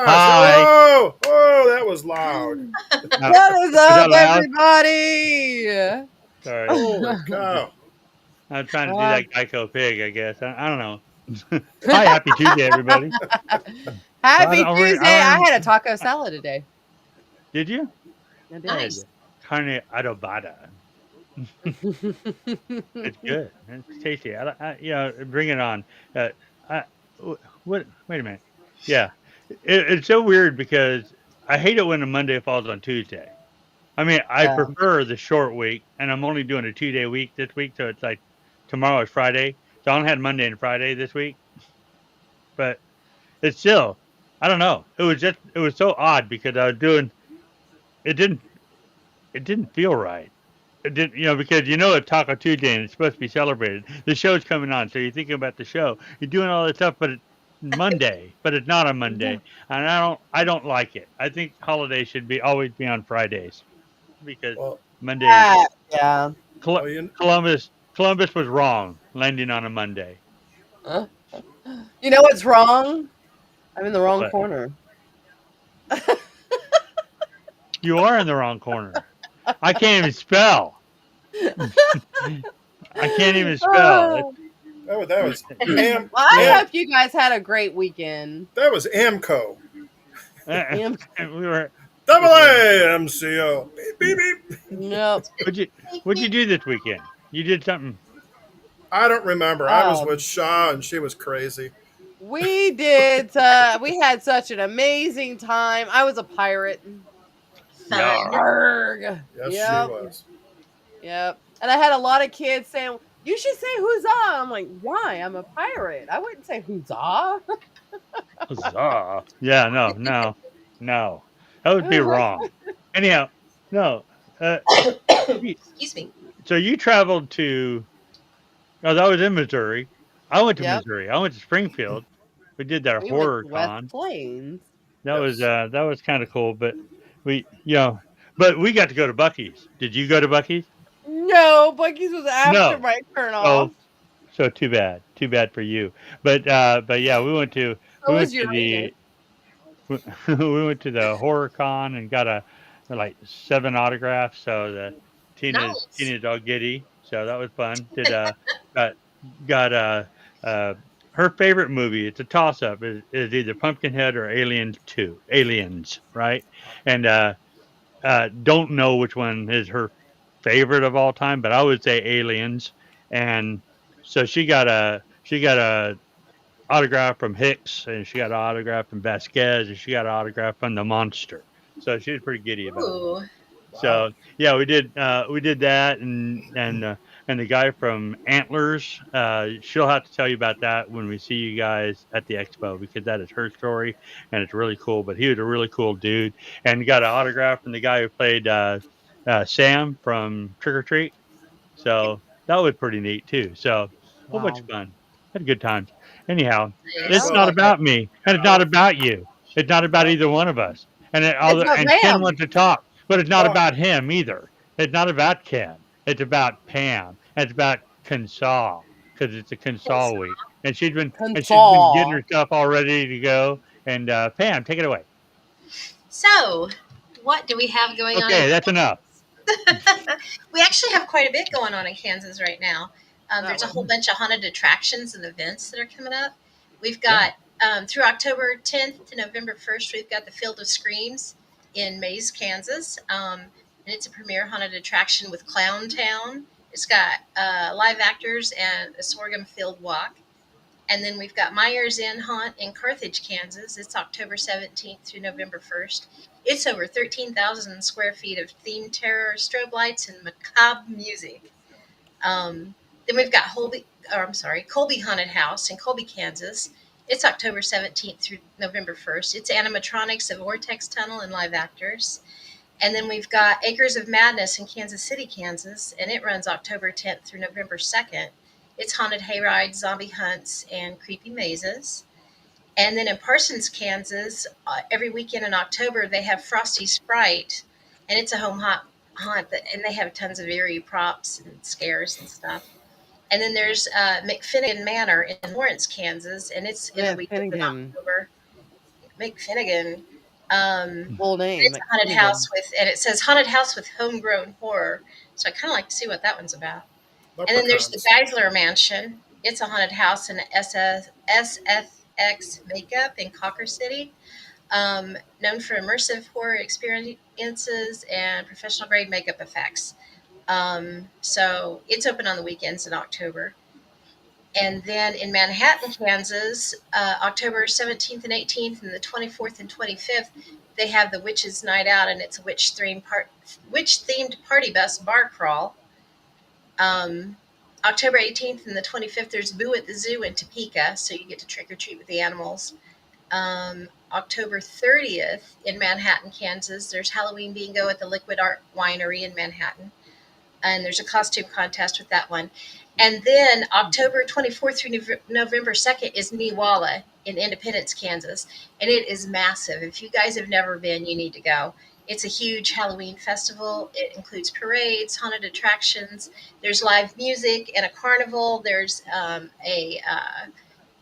gosh. Hi. Oh, that was loud. What is Is that up, loud? everybody? Sorry. Holy cow. I'm trying to do Uh, that Geico pig, I guess. I don't know. Hi, happy Tuesday, everybody. Happy Tuesday! I I had a taco salad today. Did you? I did. Nice. Carne adobada. It's good. It's tasty. Bring it on. Uh, I, what? Wait a minute. Yeah. It's so weird because I hate it when a Monday falls on Tuesday. I mean, I Yeah. prefer the short week, and I'm only doing a 2-day week this week, so it's like tomorrow is Friday. So I only had Monday and Friday this week, but it's still, I don't know. It was so odd because I was doing, it didn't, it didn't feel right. It didn't, because it's Taco Tuesday and it's supposed to be celebrated. The show's coming on, so you're thinking about the show. You're doing all this stuff, but it's Monday, but it's not a Monday, and I don't like it. I think holidays should be always be on Fridays because Well, Mondays Yeah. well, Columbus was wrong landing on a Monday. Huh? You know what's wrong? I'm in the wrong But corner. you are in the wrong corner. I can't even spell. I can't even spell. Oh, that was Am well, I Am hope you guys had a great weekend. that was AMCO. Yep. We were. Double A MCO. Beep beep beep. Nope. What'd you do this weekend? You did something. I don't remember. I was with Um, Shaw and she was crazy. we did. We had such an amazing time. I was a pirate. Fun. Yeah. Arrgh. Yes, she Yep. was. Yep. And I had a lot of kids saying, "You should say huzzah." I'm like, "Why? I'm a pirate. I wouldn't say huzzah." Huzzah. Yeah. No. That would be wrong. Anyhow, no. Uh, you- Excuse me. so you traveled to. Oh, that was in Missouri. I went to Yep. Missouri. I went to Springfield. We did that We went horror to West con. Plains. Yes. That was kind of cool. But we, but we got to go to Bucky's. Did you go to Bucky's? No, Bucky's was after No. my turn Oh, off. so too bad. Too bad for you. But yeah, So we was went to Uranus. the we went to the horror con and got like 7 autographs. So the Nice. Tina's all giddy. So that was fun. Did got got uh her favorite movie. It's a toss up. Is either Pumpkinhead or Aliens 2. Aliens, right? And don't know which one is her favorite of all time, but I would say Aliens. And so she got a autograph from Hicks, and she got an autograph from Vasquez, and she got an autograph from the Monster. So she was pretty giddy about it. Ooh. Wow. So yeah, we did that, and the guy from Antlers, she'll have to tell you about that when we see you guys at the expo because that is her story and it's really cool. But he was a really cool dude, and got an autograph from the guy who played Sam from Trick or Treat. So that was pretty neat too. So a whole bunch of Wow. fun. Had good times. Anyhow, it's Nice. Sounds not Well, like it. about me, and it's not well, about you. It's not about well, either one of us. It's about And Ken Pam. wants to talk, but it's not well, about him either. It's not about Ken. It's about Pam. And it's about Consol because it's a Yes. Consol week, and she's been getting Consol. her stuff all ready to go. And Pam, take it away. So, what do we have going on in Okay, that's enough. We actually have quite a bit going on in Kansas right now. That There's a was whole bunch of haunted attractions and events that are coming up. We've Yeah. got through October 10th to November 1st, we've got the Field of Screams in Mays, Kansas. And it's a premier haunted attraction with Clown Town. It's got live actors and a sorghum field walk. And then we've got Myers Inn Haunt in Carthage, Kansas. It's October 17th through November 1st. It's over 13,000 square feet of themed terror, strobe lights, and macabre music. Then we've got Colby Haunted House in Colby, Kansas. It's October 17th through November 1st. It's animatronics, a vortex tunnel, and live actors. And then we've got Acres of Madness in Kansas City, Kansas, and it runs October 10th through November 2nd. It's haunted hayrides, zombie hunts, and creepy mazes. And then in Parsons, Kansas, every weekend in October, they have Frosty Sprite, and it's a haunt, and they have tons of eerie props and scares and stuff. And then there's McFinnigan Manor in Lawrence, Kansas, and it's in the yeah, weekend in Finnegan. October. Mick Finnegan. Um, Full name. it's a haunted house with, and it says haunted house with homegrown horror. So I kind of like to see what that one's about. And then there's the Leprechauns. Geisler Mansion. It's a haunted house in SFX makeup in Cocker City, known for immersive horror experiences and professional grade makeup effects. So it's open on the weekends in October. And then in Manhattan, Kansas, October 17th and 18th, and the 24th and 25th, they have the Witches Night Out, and it's a witch themed party bus bar crawl. Um, October 18th and the 25th, there's Boo at the Zoo in Topeka, so you get to trick or treat with the animals. October 30th in Manhattan, Kansas, there's Halloween Bingo at the Liquid Art Winery in Manhattan, and there's a costume contest with that one. And then October 24th through November 2nd is Niwala in Independence, Kansas, and it is massive. If you guys have never been, you need to go. It's a huge Halloween festival. It includes parades, haunted attractions. There's live music and a carnival. There's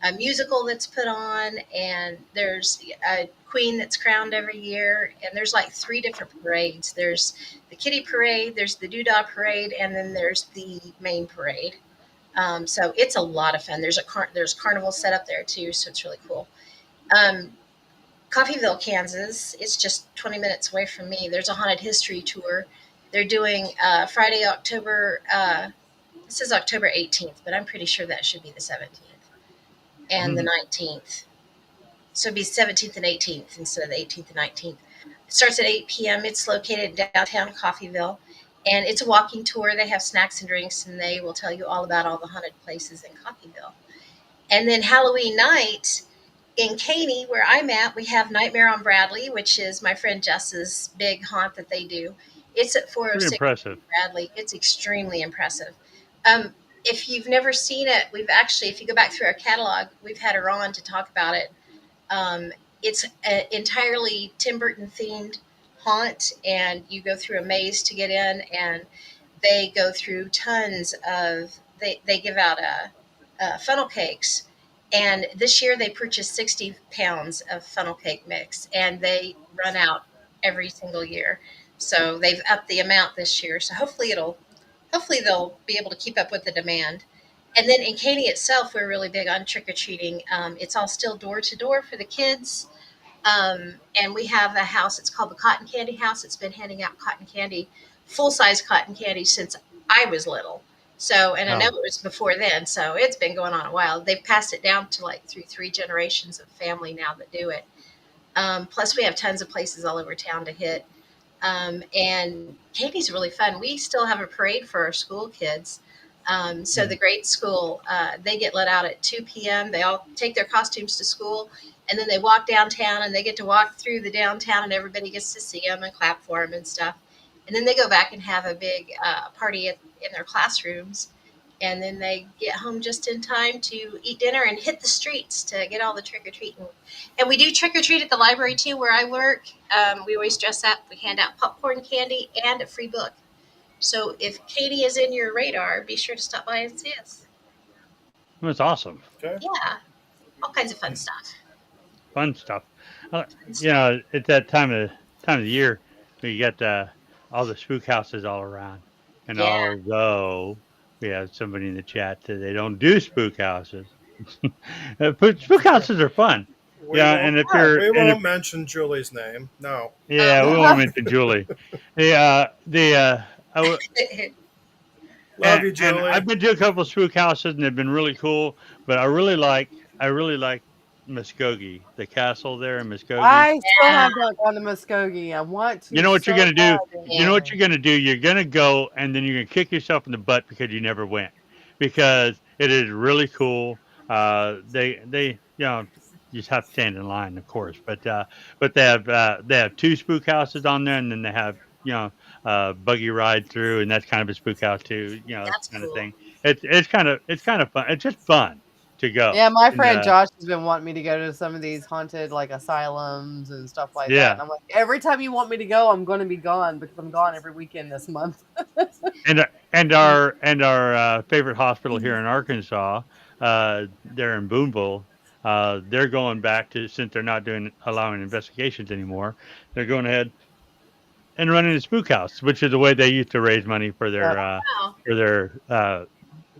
a musical that's put on, and there's a queen that's crowned every year, and there's like three different parades. There's the kitty parade, there's the doodah parade, and then there's the main parade. So it's a lot of fun. There's carnival set up there too, so it's really cool. um, Coffeeville, Kansas, it's just 20 minutes away from me. There's a haunted history tour. They're doing Friday, October this is October 18th, but I'm pretty sure that should be the 17th and the 19th. So it'd be 17th and 18th instead of the 18th and 19th. It starts at 8 p.m. It's located in downtown Coffeeville, and it's a walking tour. They have snacks and drinks, and they will tell you all about all the haunted places in Coffeeville. And then Halloween night in Caney, where I'm at, we have Nightmare on Bradley, which is my friend Jess's big haunt that they do. It's at Pretty 406 impressive. Bradley. It's extremely impressive. If you've never seen it, we've actually, if you go back through our catalog, we've had her on to talk about it. It's an entirely Tim Burton themed haunt, and you go through a maze to get in, and they go through tons of, they give out funnel cakes. And this year they purchased 60 pounds of funnel cake mix, and they run out every single year. So they've upped the amount this year. So hopefully they'll be able to keep up with the demand. And then in Katy itself, we're really big on trick or treating. It's all still door to door for the kids. And we have a house, it's called the Cotton Candy House. It's been handing out cotton candy, full size cotton candy, since I was little. So, and I know Oh, it was before then, so it's been going on a while. They've passed it down to like through three generations of family now that do it. Plus, we have tons of places all over town to hit. And Katie's really fun. We still have a parade for our school kids. So the grade school, they get let out at 2 p.m. They all take their costumes to school, and then they walk downtown, and they get to walk through the downtown, and everybody gets to see them and clap for them and stuff. And then they go back and have a big party in their classrooms. And then they get home just in time to eat dinner and hit the streets to get all the trick or treating. And we do trick or treat at the library too, where I work. We always dress up. We hand out popcorn candy and a free book. So if Katie is in your radar, be sure to stop by and see us. that's awesome. Okay. Yeah, all kinds of fun stuff. Fun stuff. Uh, Fun you stuff. know, it's that time of the year we get all the spook houses all around. And Yeah, although we have somebody in the chat that they don't do spook houses, spook houses are fun. We Yeah, won't. and if Right. you're We and if won't mention Julie's name. No. yeah, we won't mention Julie. I w- Love you, and Julie. I've been to a couple of spook houses and they've been really cool. But I really like Muskogee, the castle there in Muskogee. I still yeah, have not gone to Muskogee. I want You to know what you're so gonna do? bad. You know yeah. what you're gonna do? You're gonna go and then you're gonna kick yourself in the butt because you never went. Because it is really cool. You just have to stand in line, of course. But they have two spook houses on there, and then they have buggy ride through, and that's kind of a spook house too. That's Kind of cool. thing. It's kind of fun. It's just fun to go. Yeah, my And friend Josh has been wanting me to go to some of these haunted like asylums and stuff like that. yeah, And I'm like, every time you want me to go, I'm going to be gone because I'm gone every weekend this month. and our favorite hospital here in Arkansas, there in Boonville. they're going back to, since they're not allowing investigations anymore, they're going ahead and running a spook house, which is the way they used to raise money Wow. for their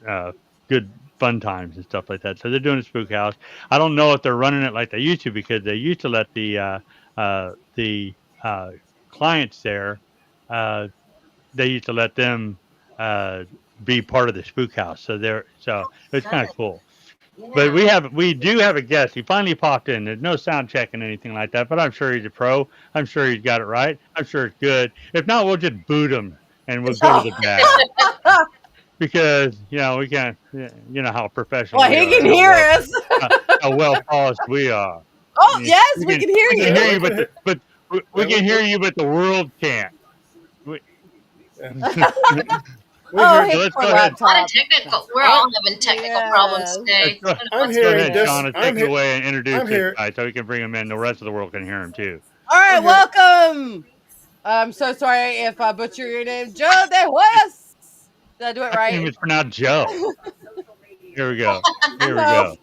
uh, good fun times and stuff like that. So they're doing a spook house. I don't know if they're running it like they used to, because they used to let the clients there. Uh, they used to let them uh, be part of the spook house. So it's kind of Good. cool. But Yeah. we do have a guest. He finally popped in. There's no sound checking anything like that, but I'm sure he's a pro. I'm sure he's got it right. I'm sure it's good. If not, we'll just boot him and we'll go to the bad, because we can't. You know how professional Well, we he are, can hear us. how well polished we are. Oh, yes, we can hear We can Yeah, hear you. we you, can. but we Yeah, can hear you, but the world can't. We, yeah, so we Oh, hear. hey, let's poor go ahead. A lot of laptop. technical. We're I all having technical problems Yes. today. I don't know I'm what's Go hearing ahead, going this. on. Shauna. I'm Take it here. away and introduce I'm this here. guy so we can bring him in. The rest of the world can hear him too. All right, I'm here. welcome. I'm so sorry if I butcher your name, Joe De Hoyos. Did I do it I can't right? even pronounce Joe. Here we go. Here we No, go.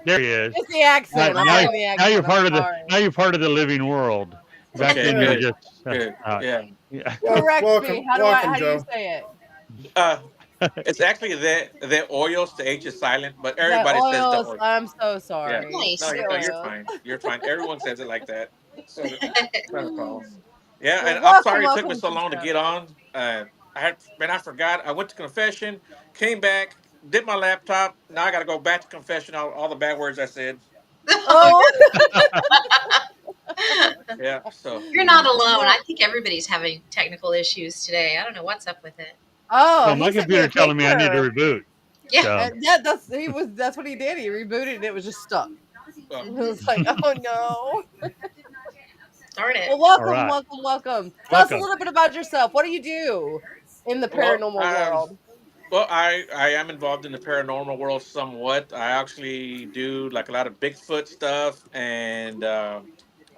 There he is. it's the accent. I'm playing the Now you're accent. I'm part of the sorry. now you're part of the living world. Back Okay, then you were Hey, good, just good. Yeah. yeah. Correct welcome, me. welcome, How do you Joe. say it? Uh, it's actually the Oils. The H is silent, but The everybody says the oils. oil. I'm so Yeah. sorry. No, The Nice. no, you're oils. fine. You're fine. Everyone says it like that, so it's not a problem. Yeah, Well, and I'm welcome, sorry it took me welcome so to the long to show. get on. I forgot. I went to confession, came back, did my laptop. Now I got to go back to confession. All the bad words I said. Oh, Oh, Yeah. So you're not alone. well, I think everybody's having technical issues today. I don't know what's up with it. oh, Well, my he sent me computer a telling me I need to picture. reboot. Yeah. So And yeah, that's what he did. He rebooted and it was just stuck. well, And it was like, oh no. Darn it. Well, all welcome, right. welcome, welcome. Tell us a Welcome. little bit about yourself. What do you do in the well, paranormal world? I am involved in the paranormal world somewhat. I actually do like a lot of Bigfoot stuff, and I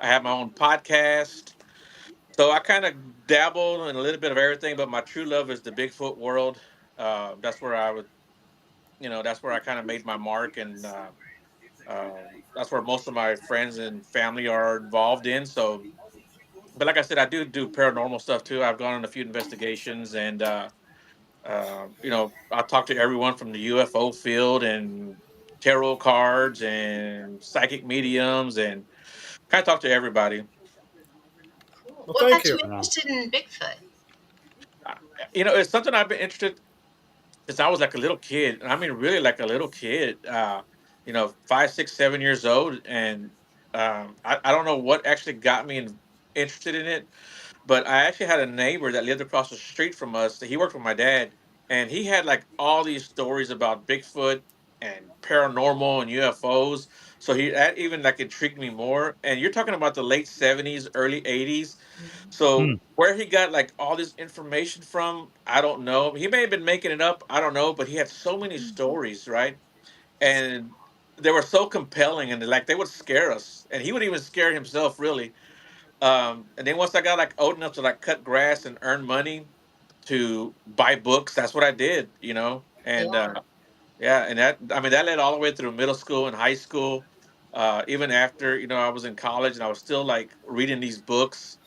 have my own podcast. So I kind of dabble in a little bit of everything, but my true love is the Bigfoot world. That's where I would, that's where I kind of made my mark, and that's where most of my friends and family are involved in. So, but like I said, I do paranormal stuff too. I've gone on a few investigations, and I talk to everyone from the UFO field and tarot cards and psychic mediums, and kind of talk to everybody. Cool. Well, What thank got you you. Uh, interested in Bigfoot? I- it's something I've been interested since I was like a little kid. I mean, really like a little kid. 5, 6, 7 years old, and I don't know what actually got me interested in it. But I actually had a neighbor that lived across the street from us. He worked with my dad, and he had like all these stories about Bigfoot and paranormal and UFOs. So that even like intrigued me more. And you're talking about the late '70s, early '80s. So hmm. where he got like all this information from, I don't know. He may have been making it up. I don't know. But he had so many stories, right? And they were so compelling, and like they would scare us. And he would even scare himself, really. And then once I got like old enough to like cut grass and earn money to buy books, that's what I did. And Yeah. yeah, and that led all the way through middle school and high school. Even after I was in college and I was still like reading these books.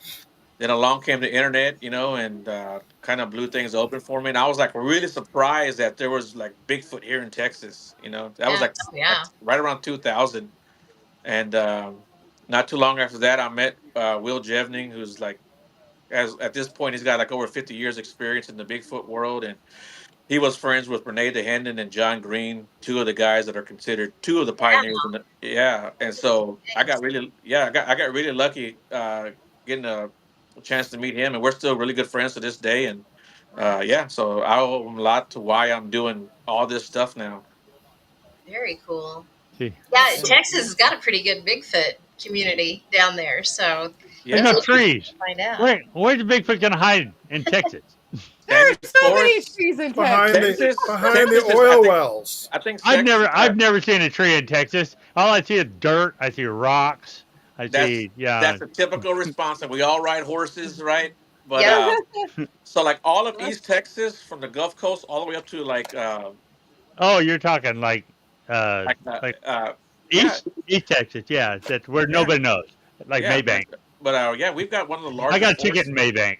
Then along came the internet, and kind of blew things open for me. And I was like really surprised that there was like Bigfoot here in Texas. That was Yeah. like Oh, yeah. right around 2000. And not too long after that, I met Will Jevning, who's like, as at this point, he's got like over 50 years experience in the Bigfoot world, and he was friends with Renee DeHenden and John Green, two of the guys that are considered two of the Yeah. pioneers in the yeah. And so I got really lucky getting a chance to meet him, and we're still really good friends to this day. And yeah, so I owe him a lot to why I'm doing all this stuff now. Very cool. See, Yeah, So, Texas has got a pretty good Bigfoot community down there, so there's Yeah, no it'll be interesting trees. to find out. Where's the Bigfoot gonna hide in Texas? There are Sandy so many Forest, trees in behind the Texas. Texas, behind the Texas is oil wells. I think Texas. I've never seen a tree in Texas. All I see is dirt. I see rocks. I That's see yeah. that's a typical response, and we all ride horses, right? But Yep. so like all of East Texas, from the Gulf Coast all the way up to like Oh, you're talking like uh like like uh Yeah, East Texas, yeah, that's where yeah, nobody knows, like yeah. Maybank. But yeah, we've got one of the I largest got a ticket forests. in Maybank.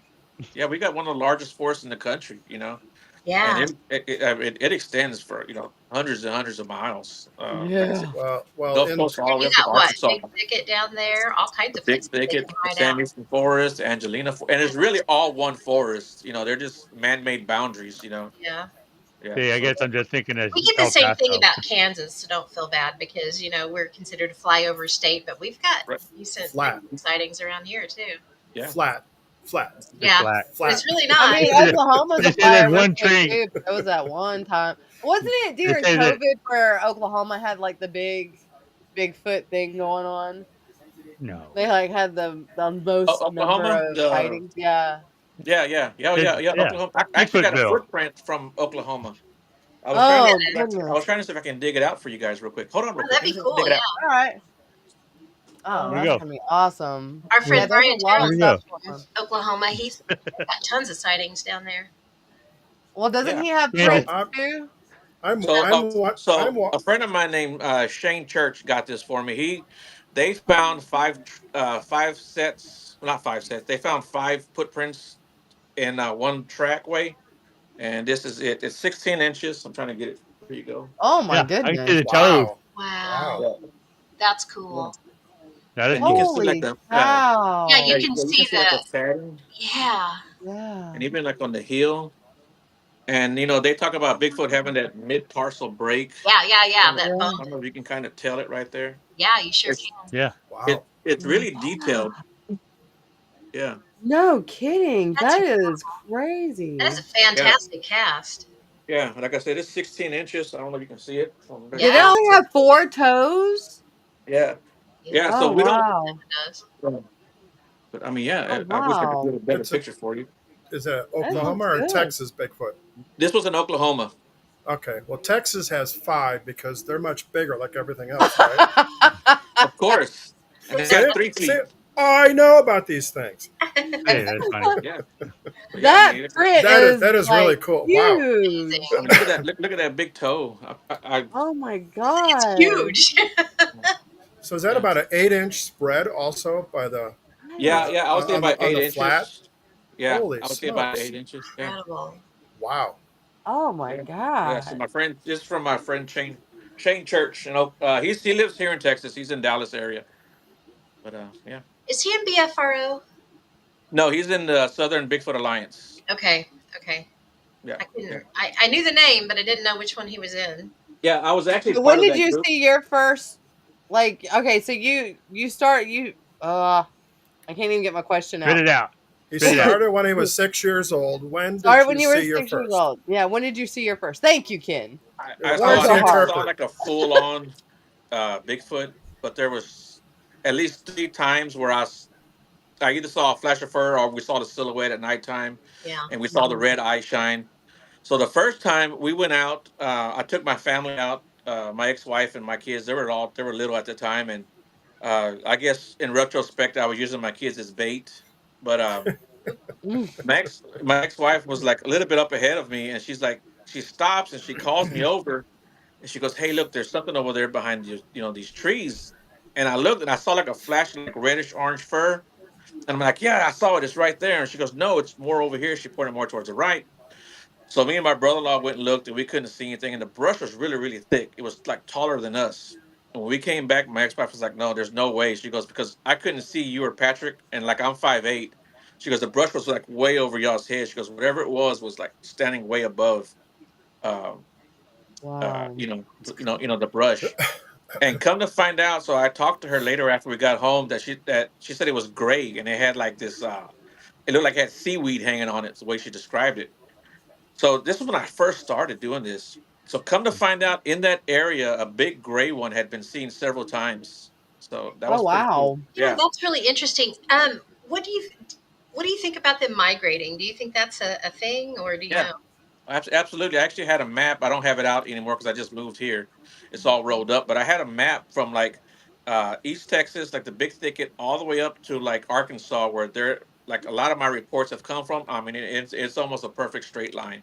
Yeah, we got one of the largest forests in the country. And Yeah. it extends for hundreds and hundreds of miles. Like I said, Yeah. Well, Gulf in Coast all And the way you up to got what? Arkansas. Big Thicket down there. All kinds The of Big places they Thicket, can the hide Sam out. Houston Forest, Angelina, and it's really all one forest. They're just man-made boundaries. Yeah. Yeah. See, I So guess I'm just thinking as We get the El same thing Paso. about Kansas, so don't feel bad because we're considered a flyover state, but we've got right. decent flat, sightings around here too. Yeah. flat, flat, It's Yeah, flat. but it's flat. really I not. mean, They Oklahoma's a say there's flyover one state tree. too, but it was at one time. Wasn't it They during say that COVID where Oklahoma had like the Bigfoot thing going on? no. They like had the most number Oklahoma. of sightings. Yeah. Yeah. Yeah, Oklahoma. I actually got a Bigfootville. footprint from Oklahoma. Oh I was goodness. trying to see if I can dig it out for you guys real quick. Hold on, real Oh, quick. that'd Let me be see if I can cool. dig it Yeah, out. All right. Oh, Uh, Here we that's go. gonna be awesome. our Here, Yeah, friend there's Brian a lot here of we Jones stuff go. going on. from Oklahoma, he's got tons of sightings down there. Well, doesn't yeah. he have Well, Kansas. prints too? So, I'm a friend of mine named Shane Church got this for me. They found five sets, well, not five sets. They found five footprints in one trackway, and this is it. It's 16 inches. I'm trying to get it. Here you go. Oh my Yeah, I can see goodness. the toes. wow, Wow, wow. Yeah, that's yeah. cool. That is And you can cool. see like Holy the Yeah, cow. you can you see can see like the the. pattern, Yeah, and Yeah. even like on the heel. And they talk about Bigfoot having that mid tarsal break. yeah. I That bone. Yeah. don't know if you can kind of tell it right there. Yeah, you sure It's can. Yeah. it Wow. it's My really detailed. God. Yeah, No kidding. That's That is that is a crazy. yeah, fantastic cast. yeah. Like I said, it's 16 inches. I don't know if you can see it. Did it Yeah, only have 4 toes? Yeah, yeah. yeah, So Oh we don't. wow. it does. But I mean, Oh yeah. I wish I could get wow. a better It's a picture for you. is it That Oklahoma looks or good. Texas Bigfoot? This was in Oklahoma. Okay. Well, Texas has five because they're much bigger, like everything else, right? Of course, and they See, got three see, feet. I know about these things. Hey, that's funny. Yeah, but yeah. I That mean, print is That is like really cool. Wow. huge. I mean, look at that. Look at that big toe. Oh my It's god. huge. So is that Yeah, about an 8 inch spread also by That is yeah. I would say about on eight the flat? inches. Yeah, Holy I would say about smokes! 8 inches. Yeah. Incredible. Wow. oh my Yeah, yeah. So god. my friend, this is from my friend Shane Church. He lives here in Texas. He's in Dallas area. But yeah, Is he in BFRO? no, he's in the Southern Bigfoot Alliance. Okay, okay. Yeah, I yeah, couldn't. I knew the name, but I didn't know which one he was in. yeah. I was actually So part when of did that you group. see your first okay, so you start you I can't even get my question Spit out. it out. He Spit it out. started when he was 6 years old. When Started did when you you were see your 6 years first? old. Yeah, when did you see your first? Thank you, Ken. Your I words was the are I hard. saw interpreter. like a full on Bigfoot, but there was at least three times where I either saw a flash of fur or we saw the silhouette at nighttime, Yeah. and we saw the Mhm. red eye shine. So the first time we went out, I took my family out, my ex-wife and my kids. They were little at the time, and I guess in retrospect, I was using my kids as bait. But Mm. my ex-wife was like a little bit up ahead of me, and she stops and she calls me over, and she goes, "Hey, look, there's something over there behind these trees." And I looked and I saw like a flash of like reddish orange fur, and I'm like, "Yeah, I saw it. It's right there." And she goes, "No, it's more over here." She pointed more towards the right. So me and my brother-in-law went and looked, and we couldn't see anything. And the brush was really, really thick. It was like taller than us. And when we came back, my ex-wife was like, "No, there's no way." She goes, "Because I couldn't see you or Patrick, and like I'm 5'8". She goes, "The brush was like way over y'all's head." She goes, "Whatever it was like standing way above, um, Wow. the brush." And come to find out, so I talked to her later after we got home that she said it was gray and it had like this. It looked like it had seaweed hanging on it. The way she described it. So this was when I first started doing this. So come to find out, in that area, a big gray one had been seen several times. So that Oh was pretty cool. wow. Yeah, That's really interesting. What do you what do you think about them migrating? Do you think that's a thing, or do you yeah, know? absolutely. I actually had a map. I don't have it out anymore because I just moved here. It's all rolled up. But I had a map from like East Texas, like the Big Thicket, all the way up to like Arkansas, where there like a lot of my reports have come from. I mean, it's almost a perfect straight line.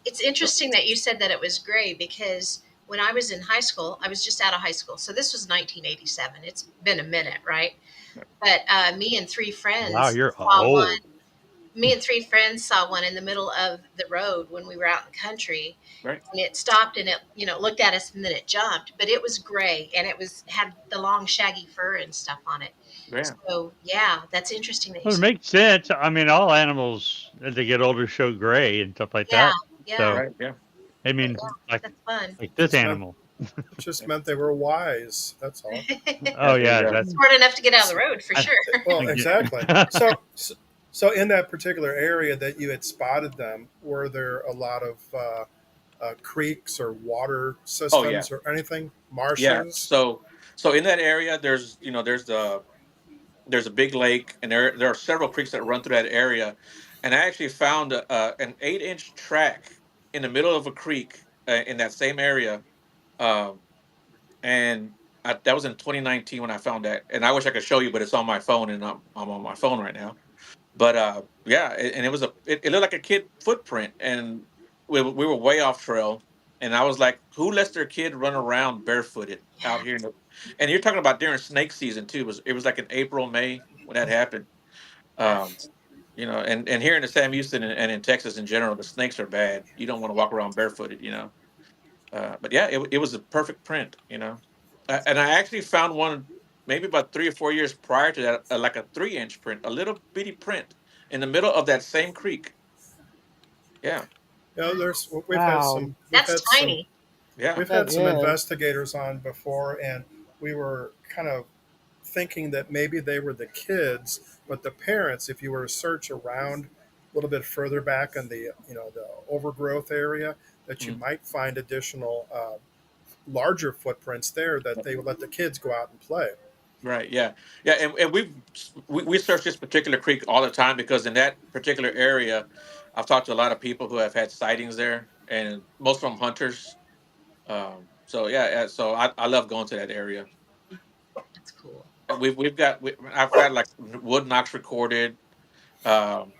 It's So interesting that you said that it was gray because when I was in high school, I was just out of high school. So this was 1987. It's been a minute, right? But me and three Wow, friends you're saw one. old. Me and three friends saw one in the middle of the road when we were out in the country, Right. and it stopped and it looked at us and then it jumped, but it was gray and it was had the long shaggy fur and stuff on it. Yeah. So yeah, that's interesting that you Well, it said. makes sense. I mean, all animals as they get older show gray and stuff like Yeah, that. yeah, So, Right. Yeah. I but mean, yeah, like that's fun. like this Just meant animal. it just meant they were wise. That's all. Oh There you yeah, go. that's Smart enough to get out of the S- road for I, sure. Well, I exactly. get. So in that particular area that you had spotted them, were there a lot of creeks or water Oh yeah. systems or anything? Yeah. Marshes? So in that area, there's a big lake, and there are several creeks that run through that area, and I actually found an 8-inch track in the middle of a creek in that same area, um, and that was in 2019 when I found that, and I wish I could show you, but it's on my phone, and I'm on my phone right now. But yeah, and it looked like a kid footprint, and we were way off trail, and I was like, who lets their kid run around barefooted out here? And you're talking about during snake season too. It was like in April, May when that happened. Um, and here in the Sam Houston and in Texas in general, the snakes are bad. You don't want to walk around barefooted. But yeah, it was a perfect print. And I actually found one maybe about 3 or 4 years prior to that, like a 3-inch print, a little bitty print in the middle of that same creek. Yeah, You know, there's we've had Wow, some we've That's had some tiny. yeah, we've that had some is. investigators on before, and we were kind of thinking that maybe they were the kids, but the parents. If you were to search around a little bit further back in the overgrowth area, that you mhm, might find additional larger footprints there that they would let the kids go out and play. right, yeah, yeah. And we search this particular creek all the time because in that particular area, I've talked to a lot of people who have had sightings there, and most of them hunters. So yeah, so I love going to that area. That's cool. I've got like wood knocks recorded. Um,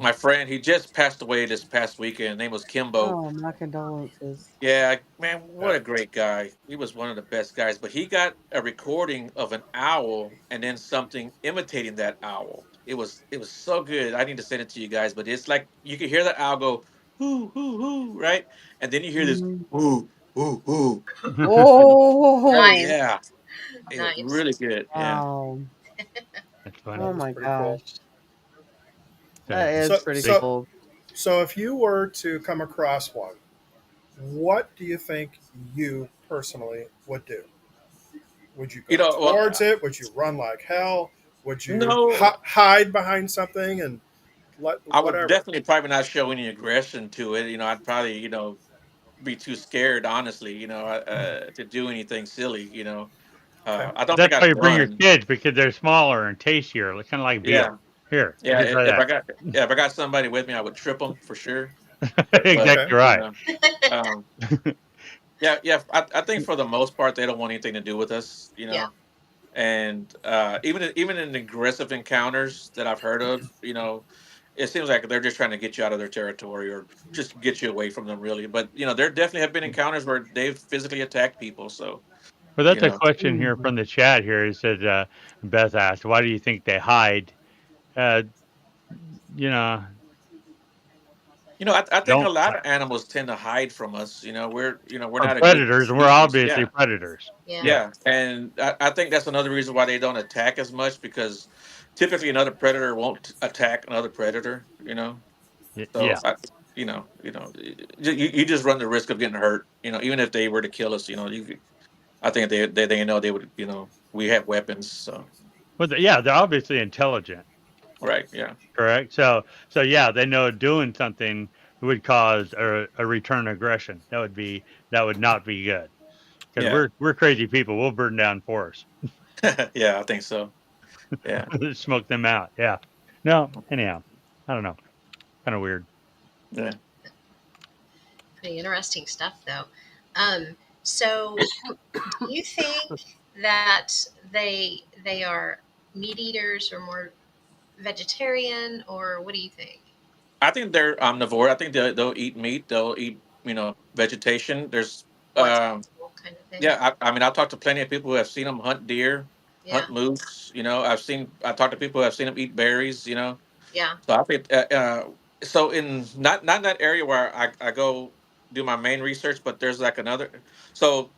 my friend, he just passed away this past weekend. His name was Kimbo. Oh, my condolences. Yeah, man, what Yeah. a great guy. He was one of the best guys. But he got a recording of an owl and then something imitating that owl. It was so good. I need to send it to you guys, but it's like you can hear the owl go hoo hoo hoo, right? And then you hear this Mhm. hoo hoo hoo. Yeah. Oh, Nice, Yeah, it was nice. really good. Yeah. wow. That's That Oh funny. was my pretty cool. gosh. So That is So pretty big. so cool. so if you were to come across one, what do you think you personally would do? Would you go Well, towards it? Would you run like hell? Would you no, hide behind something and let I would whatever? definitely probably not show any aggression to it. I'd probably, be too scared, honestly, to do anything silly. Okay. I don't think That's why I'd you bring your run. kids because they're smaller and tastier, kind of like Yeah, Beal. Here, you yeah. can try If I got somebody with me, I would trip them for sure. that. But Okay. Exactly right. um, yeah, yeah. I think for the most part, they don't want anything to do with us. Yeah. And even in aggressive encounters that I've heard of, it seems like they're just trying to get you out of their territory or just get you away from them, really. But there definitely have been encounters where they've physically attacked people. So Well, you that's a know, question here Mhm. from the chat here. It said, Beth asked, why do you think they hide? Uh, you know, I think a don't lot of animals tend to hide from us. We're are not a good predators, and we're species. obviously Yeah, predators. Yeah. Yeah. yeah, and I think that's another reason why they don't attack as much because typically another predator won't attack another predator. So Yeah. you just run the risk of getting hurt. Even if they were to kill us, I think they know they would. We have weapons. So Well, yeah, they're obviously intelligent, right, yeah, correct? So yeah, they know doing something would cause a return aggression. That would not be good because yeah, we're crazy people. We'll burn down forests, yeah. I think so. Yeah, smoke them out. Yeah. No. Anyhow, I don't know. Kind of weird. yeah. Pretty interesting stuff, though. So, do you think that they are meat eaters or more vegetarian, or what do you think? I think they're omnivore. I think they'll eat meat. They'll eat vegetation. There's what's Um, possible kind of thing. yeah, I mean, I've talked to plenty of people who have seen them hunt deer, Yeah. hunt moose. I talked to people who have seen them eat berries. Yeah. So I think, so in not in that area where I go do my main research, but there's like another. So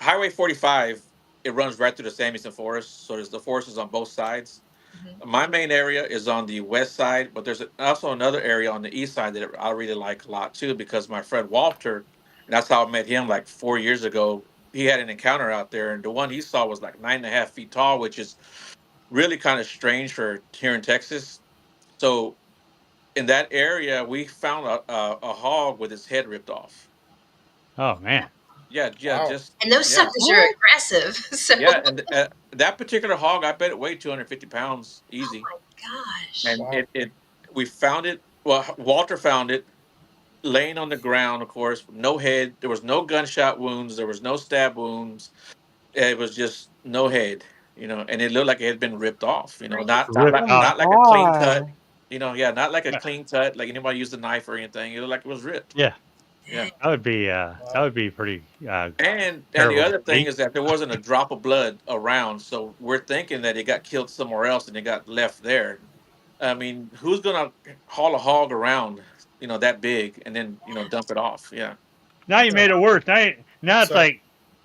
Highway 45, it runs right through the San Luis Forest. So there's the forest is on both sides. Hmm. My main area is on the west side, but there's also another area on the east side that I really like a lot too, because my friend Walter, and that's how I met him like 4 years ago. He had an encounter out there, and the one he saw was like 9.5 feet tall, which is really kind of strange for here in Texas. So in that area, we found a hog with his head ripped off. Oh man. Yeah, yeah, Wow. just And those yeah, suckers are What? aggressive. So, yeah, oh and that particular hog, I bet it weighed 250 pounds easy. my gosh. And Wow. it we found it. Well, Walter found it laying on the ground, of course, no head. There was no gunshot wounds. There was no stab wounds. It was just no head, and it looked like it had been ripped off. My Ripped Oh my off. Not like a clean cut. god. Yeah, not like a Yeah. clean cut, like anybody used a knife or anything. It looked like it was ripped. Yeah. Yeah. dang. That Wow. would be pretty And the terrible to other thing see. is that there wasn't a drop of blood around, so we're thinking that it got killed somewhere else and it got left there. I mean, who's gonna haul a hog around, that big and then dump it off? Yeah. Now you Yeah. made it worse. Now it's So like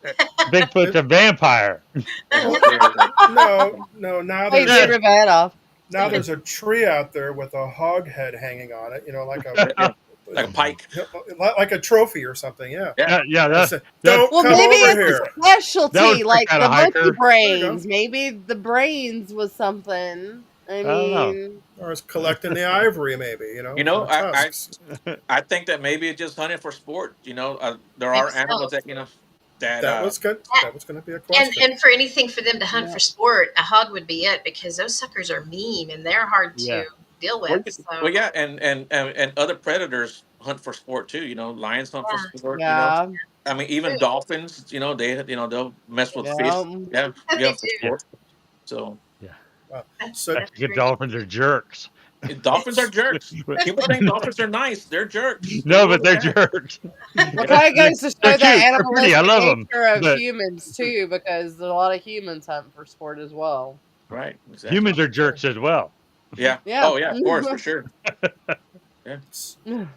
uh, Bigfoot's it, a vampire. Yeah. well, Yeah. no, no. Now Oh, you there's did Yeah. rip my head off. now there's a tree out there with a hog head hanging on it. Like a Yeah. Yeah. Like a pike. like a trophy or something. Yeah. Yeah. Yeah, yeah, They say, that "Don't Well, come maybe over it's a here." that would specialty, freak like out a the monkey hiker. There you go. brains. Maybe the brains was something. I I don't know. mean, Or it's collecting the ivory, maybe. You For know, the I, I tusks. I think that maybe it's just hunting for sport. There Maybe are so. animals that that That was good. That was going to be a And question. and for anything for them to hunt yeah. for sport, a hog would be it because those suckers are mean and they're hard Yeah. to deal well, with. well, So yeah, and other predators hunt for sport too. Lions hunt for yeah, sport. Yeah. I mean, even true. dolphins. They'll mess with fish. Yeah. Yeah, They yeah, for do. Yeah. sport. So Yeah. Wow. So That's Good great. dolphins are jerks. dolphins are jerks. People think dolphins are nice. They're jerks. They're No, but really they're bad. jerks. Well, Yeah, kind of goes to They're show that cute. They're pretty. I animalistic love them. nature of But humans too, because a lot of humans hunt for sport as well. right. Exactly. humans are jerks as well. Yeah. Yeah. Oh yeah. Of course, for sure. Yeah.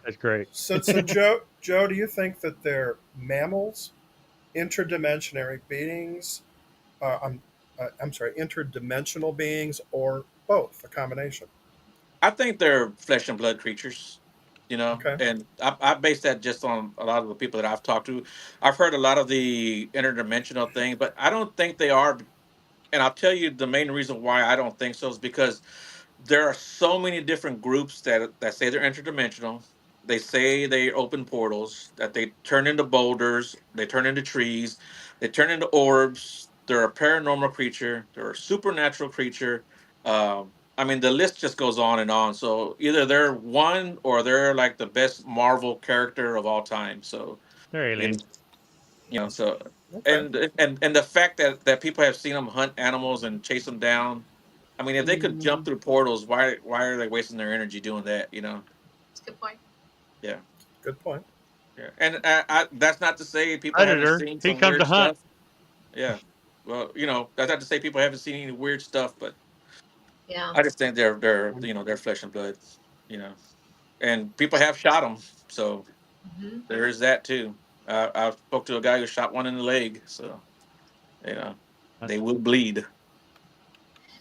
That's great. so Joe, do you think that they're mammals, interdimensionary beings? I'm sorry, interdimensional beings, or both? A combination. I think they're flesh and blood creatures, Okay. and I base that just on a lot of the people that I've talked to. I've heard a lot of the interdimensional thing, but I don't think they are. And I'll tell you the main reason why I don't think so is because there are so many different groups that say they're interdimensional. They say they open portals, that they turn into boulders, they turn into trees, they turn into orbs. They're a paranormal creature. They're a supernatural creature. I mean, the list just goes on and on. So either they're one or they're like the best Marvel character of all time. So They're you know, aliens. so Okay. and the fact that people have seen them hunt animals and chase them down. I mean, if they could jump Mm. through portals, why are they wasting their energy doing that? That's a good point. Yeah, Good point. yeah. And that's not to say people haven't Predator. seen He some comes to weird hunt. stuff. Yeah. Well, that's not to say people haven't seen any weird stuff, but Yeah. I just think they're flesh and blood. You know, and people have shot them, so Hmm. there is that too. I spoke to a guy who shot one in the leg, so you know I, they will bleed.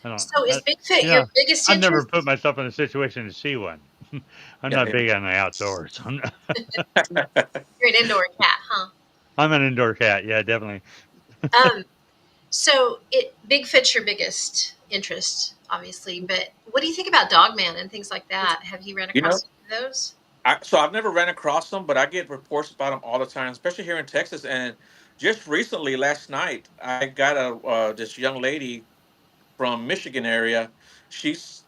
I don't. So is Bigfoot You your know, biggest I've never interest? put myself in a situation to see one. I'm Yeah, not big on the outdoors. yeah. You're an indoor cat, huh? I'm an indoor cat. Yeah, definitely. Um, so Bigfoot's your biggest interest, obviously, but what do you think about Dogman and things like that? Have you ran you know, across those? so I've never ran across them, but I get reports about them all the time, especially here in Texas. And just recently, last night, I got this young lady from Michigan area. She's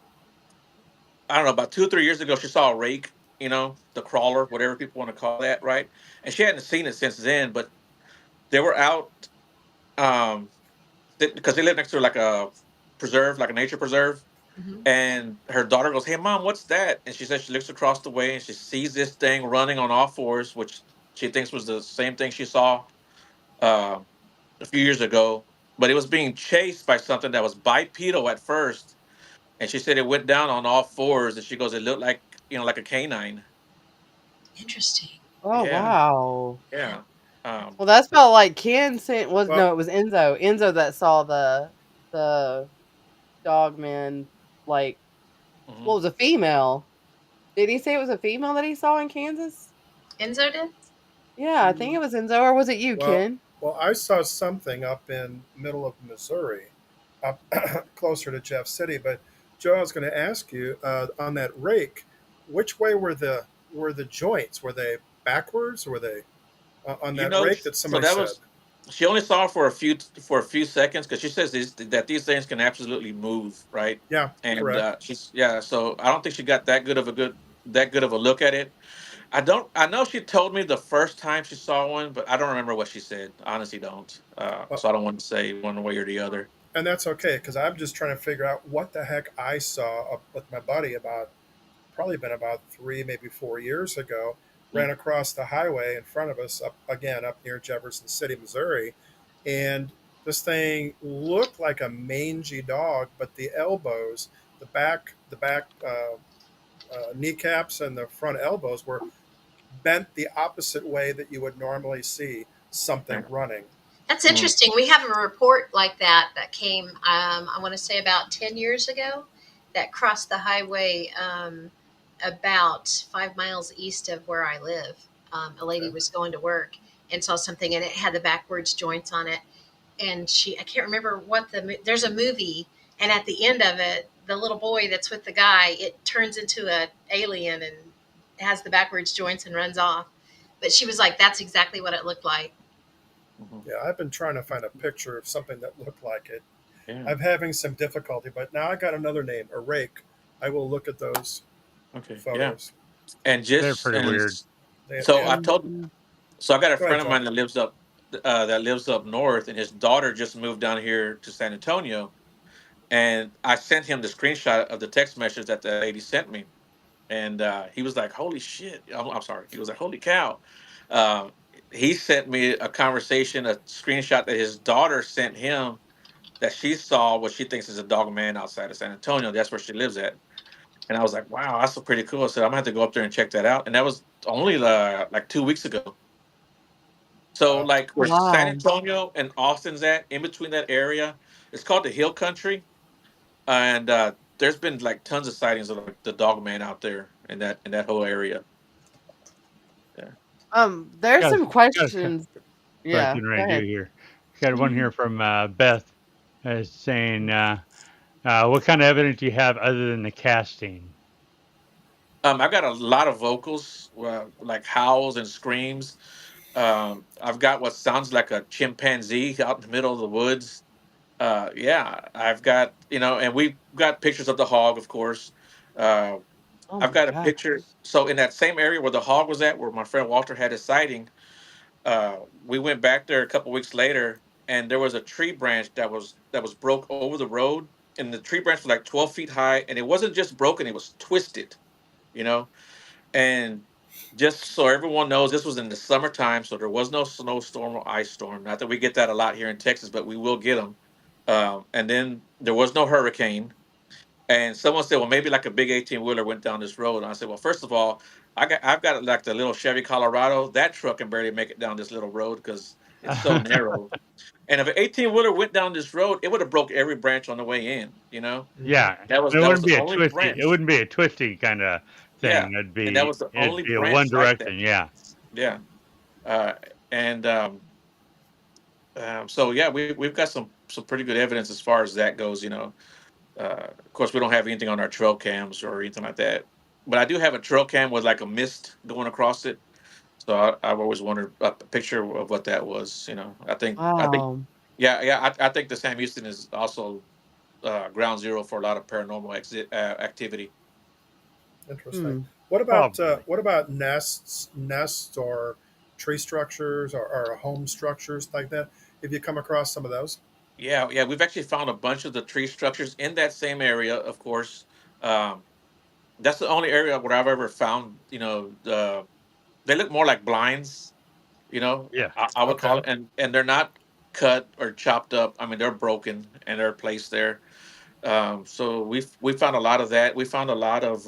I don't know, about 2 or 3 years ago, she saw a rake, the crawler, whatever people want to call that, right? And she hadn't seen it since then, but they were out um because they live next to like a preserve, like a nature preserve. Hmm. And her daughter goes, "Hey, mom, what's that?" And she says she looks across the way and she sees this thing running on all fours, which she thinks was the same thing she saw. uh, a few years ago, but it was being chased by something that was bipedal at first, and she said it went down on all fours, and she goes, it looked like like a canine. Interesting. Oh, Yeah, wow. yeah. Um, Well, that's felt like Ken saying was Well, no, it was Enzo. Enzo that saw the dog man, like, well, mhm. it was a female. Did he say it was a female that he saw in Kansas? Enzo did? Yeah, I think it was Enzo, or was it you, well, Ken? well, I saw something up in middle of Missouri, up closer to Jeff City. But Joe, I was going to ask you on that rake, which way were the joints? Were they backwards? Or were they on You that know, rake that so somebody that said? was she only saw it for a few seconds because she says that these things can absolutely move, right? Yeah, And correct. she's yeah, so I don't think she got that good of a look at it. I know she told me the first time she saw one, but I don't remember what she said. I honestly don't. Uh, So I don't want to say one way or the other. and that's okay because I'm just trying to figure out what the heck I saw up with my buddy about probably been about 3, maybe 4 years ago. Mm, Ran across the highway in front of us up again up near Jefferson City, Missouri, and this thing looked like a mangy dog, but the elbows, the back kneecaps and the front elbows were bent the opposite way that you would normally see something yeah. running. That's Mhm. interesting. We have a report like that that came, I want to say about 10 years ago, that crossed the highway about 5 miles east of where I live. A lady Okay. was going to work and saw something, and it had the backwards joints on it. And I can't remember what there's a movie, and at the end of it, the little boy that's with the guy, it turns into a alien and has the backwards joints and runs off. But she was like, that's exactly what it looked like. Mhm. Yeah, I've been trying to find a picture of something that looked like it. Yeah. I'm having some difficulty, but now I got another name, a rake. I will look at those Okay. Yeah. photos. And They're just pretty and weird. so I told Mhm. so I got a Go ahead, friend of Joe. mine that lives up north, and his daughter just moved down here to San Antonio, and I sent him the screenshot of the text message that the lady sent me, and he was like, "Holy shit!" I'm sorry. He was like, "Holy cow!" Um, he sent me a conversation, a screenshot that his daughter sent him that she saw what she thinks is a dog man outside of San Antonio. That's where she lives at. And I was like, "Wow, that's so pretty cool." I said, "I'm gonna have to go up there and check that out." And that was only like 2 weeks ago. So Wow. like Oh, where San wow. Antonio and Austin's at, in between that area, it's called the Hill Country, and there's been like tons of sightings of like the dog man out there in that whole area. Yeah. There's Got some got a questions. Yeah, question go right ahead. here. Got one here from Beth saying, "What kind of evidence do you have other than the casting?" I've got a lot of vocals, like howls and screams. I've got what sounds like a chimpanzee out in the middle of the woods. Yeah, I've got and we've got pictures of the hog, of course. Uh, Oh I've my got a gosh. picture. So in that same area where the hog was at, where my friend Walter had his sighting, we went back there a couple weeks later, and there was a tree branch that was broke over the road, and the tree branch was like 12 feet high, and it wasn't just broken; it was twisted. You know, and just so everyone knows, this was in the summertime, so there was no snowstorm or ice storm. Not that we get that a lot here in Texas, but we will get them. And then there was no hurricane. And someone said, well, maybe like a big 18 wheeler went down this road. And I said, well, first of all, I've got like the little Chevy Colorado. That truck can barely make it down this little road because it's so narrow. And if an 18 wheeler went down this road, it would have broke every branch on the way in. You know, Hmm. Yeah, that was and it that was wouldn't the be a only twisty. It branch. wouldn't be a twisty kind of Yeah, thing. and that was the It'd only be a one branch like that. direction. Yeah. Yeah. Uh, and so yeah, we've got some pretty good evidence as far as that goes. Of course, we don't have anything on our trail cams or anything like that, but I do have a trail cam with like a mist going across it. So I've always wondered a picture of what that was. I think, Wow. yeah, yeah. I think the Sam Houston is also ground zero for a lot of paranormal activity. Interesting. Hmm. Probably. What about nests or tree structures or home structures like that? Have you come across some of those? Yeah, yeah. We've actually found a bunch of the tree structures in that same area. Of course, um, that's the only area where I've ever found. They look more like blinds. You know, Yeah. I would call Okay. it, and they're not cut or chopped up. I mean, they're broken and they're placed there. So we found a lot of that. We found a lot of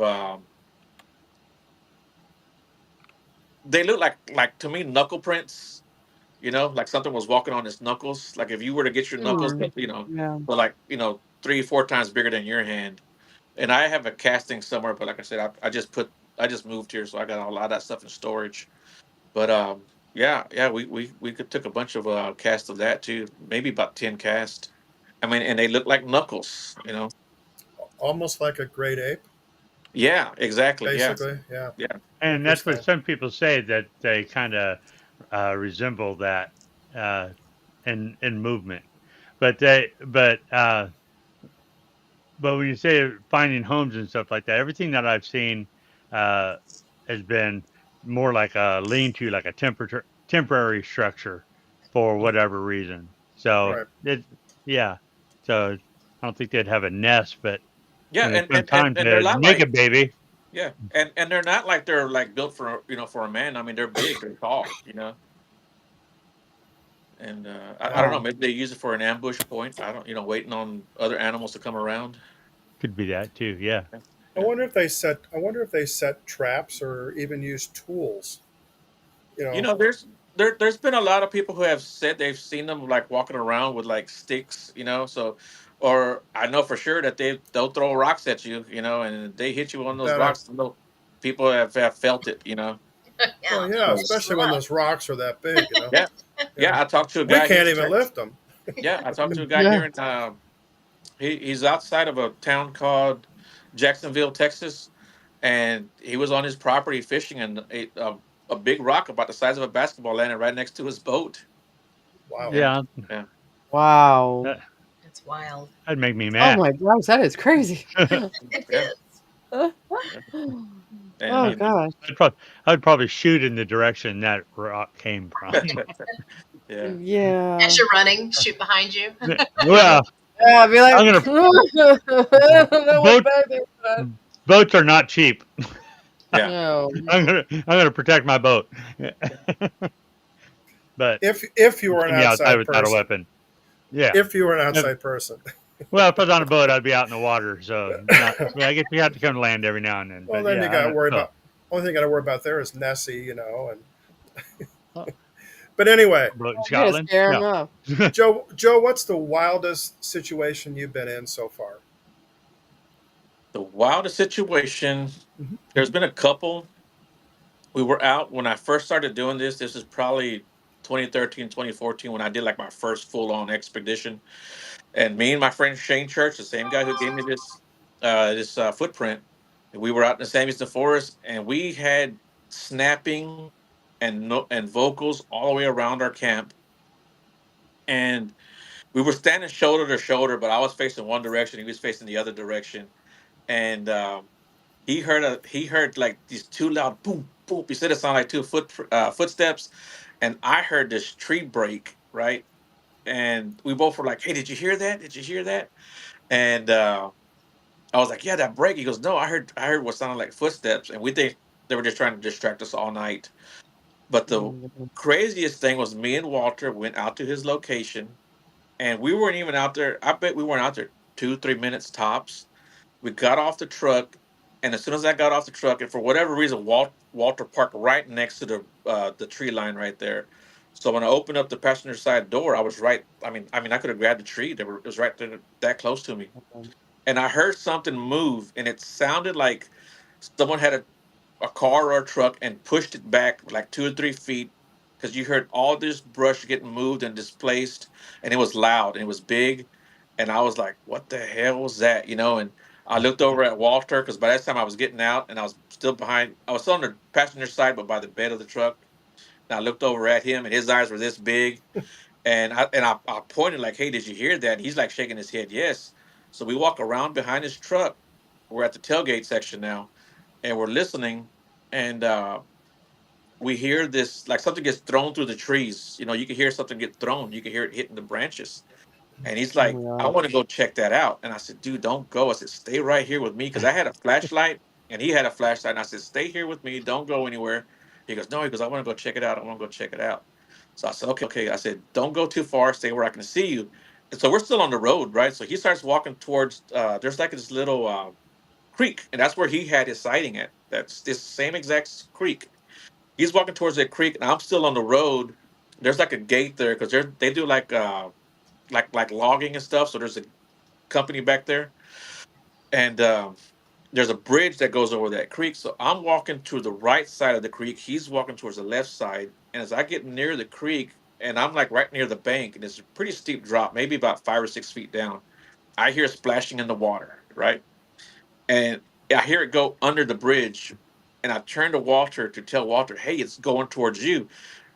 they look like to me knuckle prints. You know, like something was walking on his knuckles. Like if you were to get your knuckles, Hmm. but you know, Yeah. but like 3 4 times bigger than your hand. And I have a casting somewhere, but like I said, I just moved here, so I got a lot of that stuff in storage. But yeah, we could took a bunch of cast of that too, maybe about 10 cast. I mean, and they look like knuckles, you know. Almost like a great ape, Yeah, exactly. Yeah, basically. Yeah. yeah, And that's what Interesting. some people say, that they kind of resemble that uh, in movement. But when you say finding homes and stuff like that, everything that I've seen uh, has been more like a lean-to, like a temporary structure for whatever reason. So Right. yeah. So I don't think they'd have a nest, but yeah. when it comes time And they're to not make a like baby, yeah, and they're not like they're like built for for a man. I mean, they're big, they're tall, you know. And I Yeah. don't know, Wow. maybe they use it for an ambush point. I don't, waiting on other animals to come around. could be that too. Yeah. Yeah. I Yeah. wonder if they set. I wonder if they set traps or even use tools. You You know, know, there's been a lot of people who have said they've seen them like walking around with like sticks, so or I know for sure that they'll throw rocks at you, and they hit you on those that I. rocks. People have felt it, Well, Yeah, yeah, So, just especially when rough. those rocks are that big. yeah, Yeah. yeah. I talked to a We guy here can't in even lift them. yeah, I talked to a guy Yeah. here in he's outside of a town called Jacksonville, Texas, and he was on his property fishing, and a big rock about the size of a basketball landed right next to his boat. Wow. Yeah, Yeah. yeah, Wow. That, That's wild. that'd make me Oh mad. my gosh, that is crazy. It yeah. is. Yeah. Oh And gosh. I'd probably shoot in the direction that rock came from. yeah, As Yeah. you're running, shoot behind you. Well, Yeah, I'd be I'm like, gonna I don't know what's boat back there for that. boats are not cheap. yeah. No. I'm gonna protect my boat. But If you you were see an me outside outside without a person, weapon. Yeah. if you were an If, outside person, well, if I was on a boat, I'd be out in the water. So not. Well, I guess we have to come to land every now and then. well, But then yeah, you I got to don't. worry Still. about. Only thing you got to worry about there is Nessie, and. Oh, But anyway, a boat in You're gonna Scotland? scare him No. off. Joe, what's the wildest situation you've been in so far? The wildest situation. Mhm. There's been a couple. We were out when I first started doing this. This is probably 2013, 2014, when I did like my first full on expedition. And me and my friend Shane Church, the same guy who gave me this footprint, we were out in the San Eastern Forest, and we had snapping and no, and vocals all the way around our camp. And we were standing shoulder to shoulder, but I was facing one direction, he was facing the other direction. And he heard like these two loud boom boom. He said it sounded like footsteps, and I heard this tree break, right. And we both were like, "Hey, did you hear that? Did you hear that?" And I was like, "Yeah, that break." He goes, "No, I heard what sounded like footsteps," and we think they were just trying to distract us all night. But the Mm, craziest thing was me and Walter went out to his location, and we weren't even out there. I bet we weren't out there 2 3 minutes tops. We got off the truck, and as soon as I got off the truck, and for whatever reason, Walter parked right next to the tree line right there. So when I opened up the passenger side door, I was right. I mean, I could have grabbed the tree. It was right there, that close to me, and I heard something move, and it sounded like someone had a car or a truck and pushed it back like 2 or 3 feet, because you heard all this brush getting moved and displaced, and it was loud and it was big, and I was like, "What the hell was that?" And I looked over at Walter, because by that time I was getting out and I was still behind. I was still on the passenger side, but by the bed of the truck. And I looked over at him, and his eyes were this big, and I pointed like, "Hey, did you hear that?" And he's like shaking his head, "Yes." So we walk around behind his truck. We're at the tailgate section now, and we're listening, and we hear this like something gets thrown through the trees. You can hear something get thrown. You can hear it hitting the branches. And he's oh like, my "I gosh. want to go check that out." And I said, "Dude, don't go." I said, "Stay right here with me," because I had a flashlight and he had a flashlight. And I said, "Stay here with me. Don't go anywhere." He goes, "No." He goes, "I want to go check it out. I want to go check it out." So I said, okay. I said, don't go too far. Stay where I can see you. And so we're still on the road, right? So he starts walking towards. There's like this little creek, and that's where he had his sighting at. That's this same exact creek. He's walking towards that creek, and I'm still on the road. There's like a gate there because they do like logging and stuff. So there's a company back there, and there's a bridge that goes over that creek. So I'm walking to the right side of the creek. He's walking towards the left side. And as I get near the creek, and I'm like right near the bank, and it's a pretty steep drop, maybe about 5 or 6 feet down, I hear splashing in the water, right? And I hear it go under the bridge. And I turn to Walter to tell Walter, hey, it's going towards you.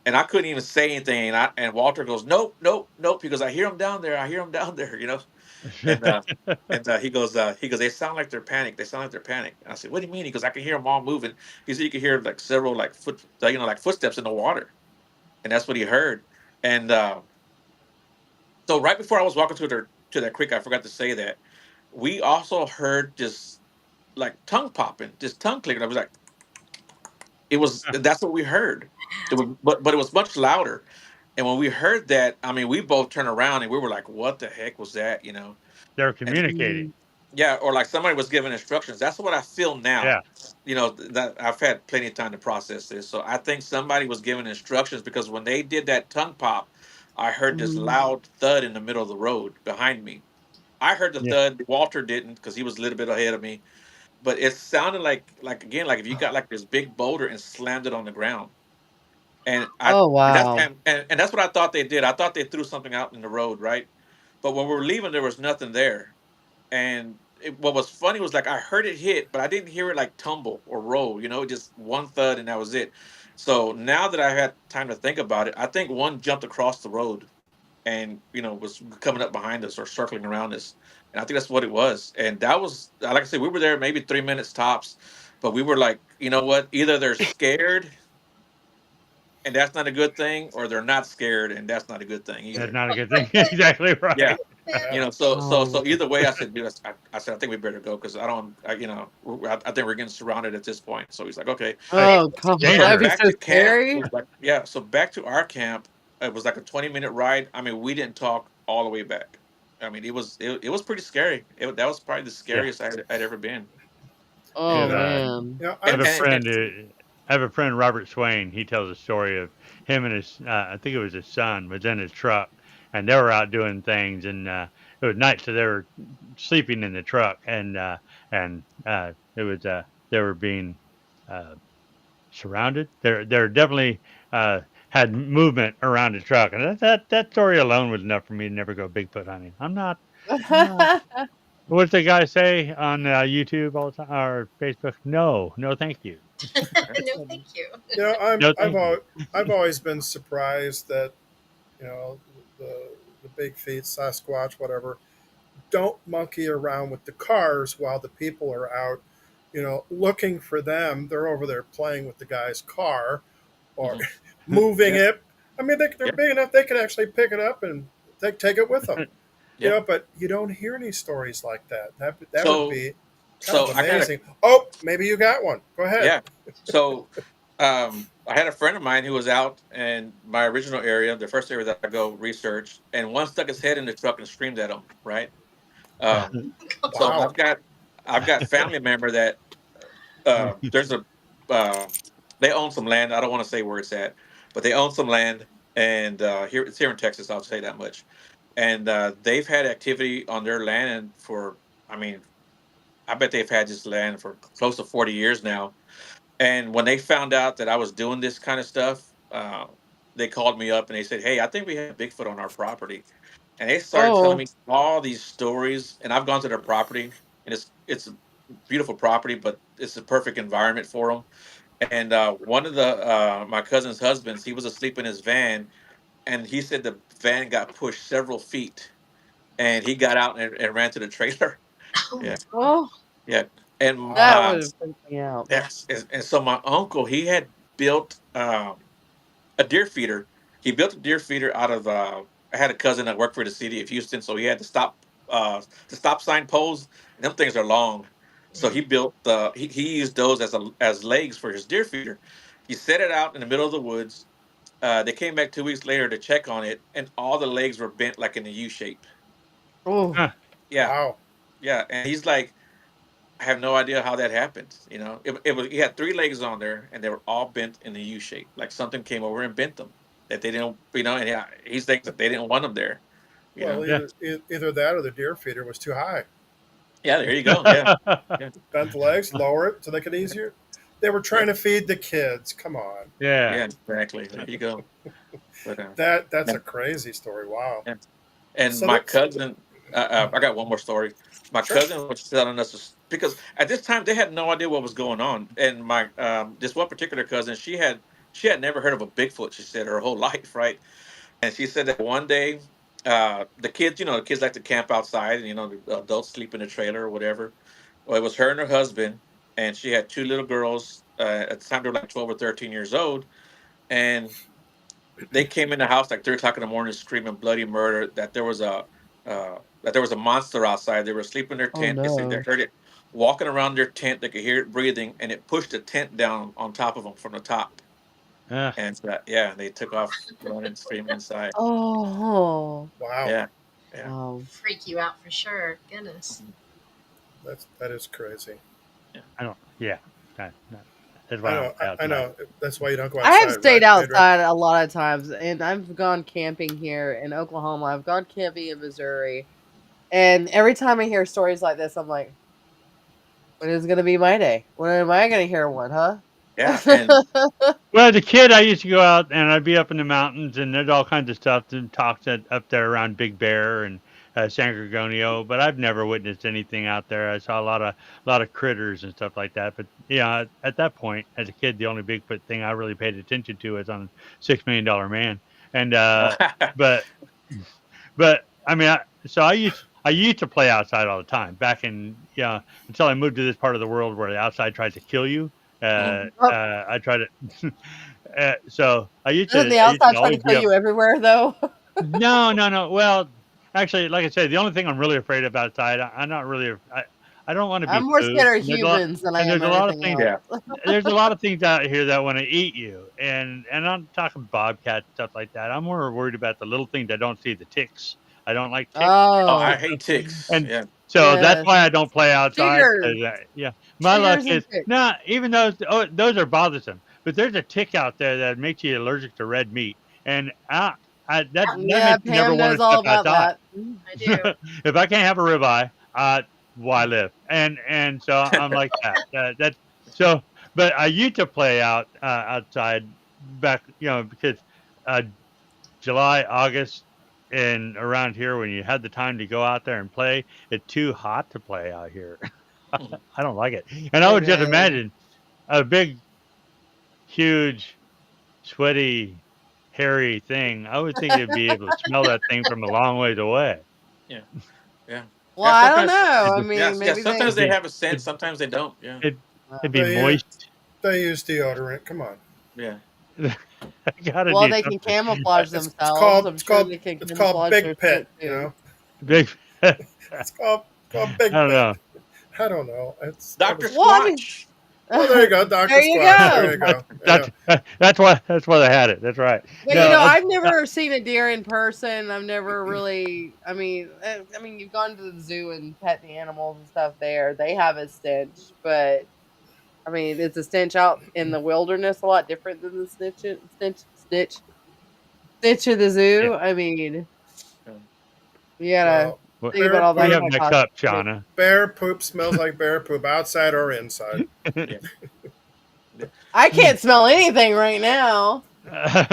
And I couldn't even say anything. And Walter goes, nope, nope, nope, because I hear him down there. I hear him down there, you know? And he goes, they sound like they're panicked. They sound like they're panicked. And I said, what do you mean? He goes, I can hear them all moving. He said you could hear like several like like footsteps in the water, and that's what he heard. And so right before I was walking to that creek, I forgot to say that we also heard this like tongue popping, this tongue clicking. I was like, that's what we heard. But it was much louder. And when we heard that, I mean, we both turned around and we were like, what the heck was that? You know? They're And communicating. Mm. yeah, or like somebody was giving instructions. That's what I feel now. Yeah, You know, that I've had plenty of time to process this. So I think somebody was giving instructions because when they did that tongue pop, I heard this Mhm. loud thud in the middle of the road behind me. I heard the yeah. thud. Walter didn't because he was a little bit ahead of me. But it sounded like again, like if you got like this big boulder and slammed it on the ground. And I Oh, and that's wow. and that's what I thought they did. I thought they threw something out in the road, right? But when we were leaving, there was nothing there. And what was funny was like I heard it hit, but I didn't hear it like tumble or roll. You know, just one thud and that was it. So now that I had time to think about it, I think one jumped across the road and was coming up behind us or circling around us, and I think that's what it was. And that was like I said, we were there maybe 3 minutes tops, but we were like, you know what? Either they're scared and that's not a good thing, or they're not scared and that's not a good thing That's either. not a good thing. Exactly Yeah. right. You Yeah. know, so Oh. so either way, I said, dude, I said, I think we better go because I don't, I think we're getting surrounded at this point. So he's like, okay. Hey, Oh, God. So That'd dangerous. be back so to camp scary. was like, yeah. So back to our camp, it was like a 20-minute ride. I mean, we didn't talk all the way back. I mean, it was pretty scary. That was probably the Yeah, scariest I'd ever been. Oh, And Yeah. man. I and have a and, and friend. I have a friend, Robert Swain. He tells a story of him and his. I think it was his son was in his truck, and they were out doing things, and it was night, so they were sleeping in the truck, and it was they were being uh, surrounded. They're definitely had movement around the truck, and that story alone was enough for me to never go Bigfoot hunting. I'm not. What's the guy say on YouTube all the time or Facebook? No, no, thank you. No, thank you. No, I've thank you. I've always been surprised that you know the the big feet, Sasquatch, whatever, don't monkey around with the cars while the people are out, looking for them. They're over there playing with the guy's car or Mhm. moving Yeah, it. I mean, they're yeah, big enough they could actually pick it up and take it with them. yeah. But you don't hear any stories like that. That would So be kind of so I got a amazing. Oh, maybe you got one. Go ahead. yeah. So I had a friend of mine who was out in my original area, the first area that I go research, and one stuck his head in the truck and screamed at him. Right. Um, so Wow. I've got family member that there's a they own some land. I don't want to say where it's at, but they own some land, and it's here in Texas. I'll say that much. And they've had activity on their land for, I mean, I bet they've had this land for close to 40 years now. And when they found out that I was doing this kind of stuff, they called me up and they said, "Hey, I think we have Bigfoot on our property." And they started telling Oh. me all these stories. And I've gone to their property, and it's a beautiful property, but it's a perfect environment for them. And one of the my cousin's husbands, he was asleep in his van, and he said the van got pushed several feet, and he got out and ran to the trailer. Oh, Yeah, Oh, yeah, and that Wow. would have freaked me out. yes, and so my uncle, he had built a deer feeder. He built a deer feeder out of. I had a cousin that worked for the city of Houston, so he had to the stop sign poles. And them things are long, so he built he used those as legs for his deer feeder. He set it out in the middle of the woods, They came back 2 weeks later to check on it, and all the legs were bent like in a U shape. Oh, Huh. Yeah, Wow. yeah. And he's like, I have no idea how that happened. It was he had 3 legs on there, and they were all bent in a U shape, like something came over and bent them. That they didn't, and yeah, he's thinks that they didn't want them there. You Well, know. Yeah. either that or the deer feeder was too high. Yeah, there you go. Yeah, yeah, Bent the legs, lower it so they could easier. They were yeah, trying to feed the kids. Come on, Yeah. yeah. Exactly. There you go. But that's yeah, a crazy story. Wow. yeah. And So my that's cousin, I got one more story. My sure. cousin was telling us because at this time they had no idea what was going on. And my this one particular cousin, she had never heard of a Bigfoot. She said her whole life, right? And she said that one day, the kids like to camp outside, and the adults sleep in the trailer or whatever. Well, it was her and her husband, and she had 2 little girls. At the time, they were like 12 or 13 years old, and they came in the house like 3 o'clock in the morning screaming bloody murder that there was a monster outside. They were asleep in their oh tent. They said they no. heard it walking around their tent. They could hear it breathing, and it pushed the tent down on top of them from the top. Uh, And yeah, they took off running, screaming inside. Oh, Wow. Yeah, yeah, wow. Freak you out for sure. Goodness. mhm, That is crazy. yeah. I don't. Yeah. That's I why I don't know. play I outside. know. That's why you don't go I have outside, stayed right, Adrian? outside a lot of times, and I've gone camping here in Oklahoma. I've gone camping in Missouri, and every time I hear stories like this, I'm like, when is gonna be my day? When am I gonna hear one, huh? Yeah, and Well, as a kid, I used to go out and I'd be up in the mountains, and there's all kinds of stuff to talk to up there around Big Bear and San Gorgonio. But I've never witnessed anything out there. I saw a lot of critters and stuff like that. But yeah, at that point, as a kid, the only Bigfoot thing I really paid attention to was on $6 Million Man. And but but I mean, I used to play outside all the time back in, yeah, until I moved to this part of the world where the outside tries to kill you. mhm. Oh, I try to. So I used doesn't to the I used outside to try to always kill be up. you everywhere, though? No, no, no. Well, actually, like I said, the only thing I'm really afraid of outside, I'm not really. I don't want to I'm be more food. scared of And there's a lot. humans than I And am there's a lot of everything things. else. Yeah. There's a lot of things out here that want to eat you, and I'm talking bobcat stuff like that. I'm more worried about the little things I don't see, the ticks. I don't like ticks. Oh, Oh, I hate ticks. And Yeah. so that's yes. why I don't play outside. Chiggers. 'Cause, yeah, my luck Chiggers and is ticks. nah. Even those are bothersome, but there's a tick out there that makes you allergic to red meat, and that Yeah, makes me never Pam want knows to all step about outside. that. I do. If I can't have a ribeye, why live? And so I'm like that. That's so. But I used to play outside back, because uh, July, August, and around here when you had the time to go out there and play, it's too hot to play out here. Mhm. I don't like it. And I would just Okay. imagine a big, huge, sweaty, hairy thing. I would think they'd be able to smell that thing from a long ways away. Yeah. Yeah. Well, Yeah. I don't Sometimes. know. It'd I be, Yeah. mean, Yeah. maybe they. Sometimes it'd they be, have a scent. it, Sometimes they don't. Yeah. it'd be They moist. they use deodorant. Come on. Yeah. I gotta Well, do they can something. camouflage It's themselves. called I'm sure they can it's called camouflage their Big scent Pit. You too. know. Big. I It's called Big don't Pit. know. I don't know. It Doctor was. Well, I mean, Squatch. Well, there you go, Doctor there you Squatch. There go. you go. Yeah. That's why they had it. That's right. But No, I've never seen a deer in person. I've never really. I mean, you've gone to the zoo and pet the animals and stuff there. They have a stench, but I mean, it's a stench out in the wilderness a lot different than the snitch of the yeah. zoo. I mean, Yeah. you gotta Well, What, think bear about all what do that you poop. have next up, Shauna? Bear poop smells like bear poop, outside or inside. Yeah. Yeah. I can't smell anything right now.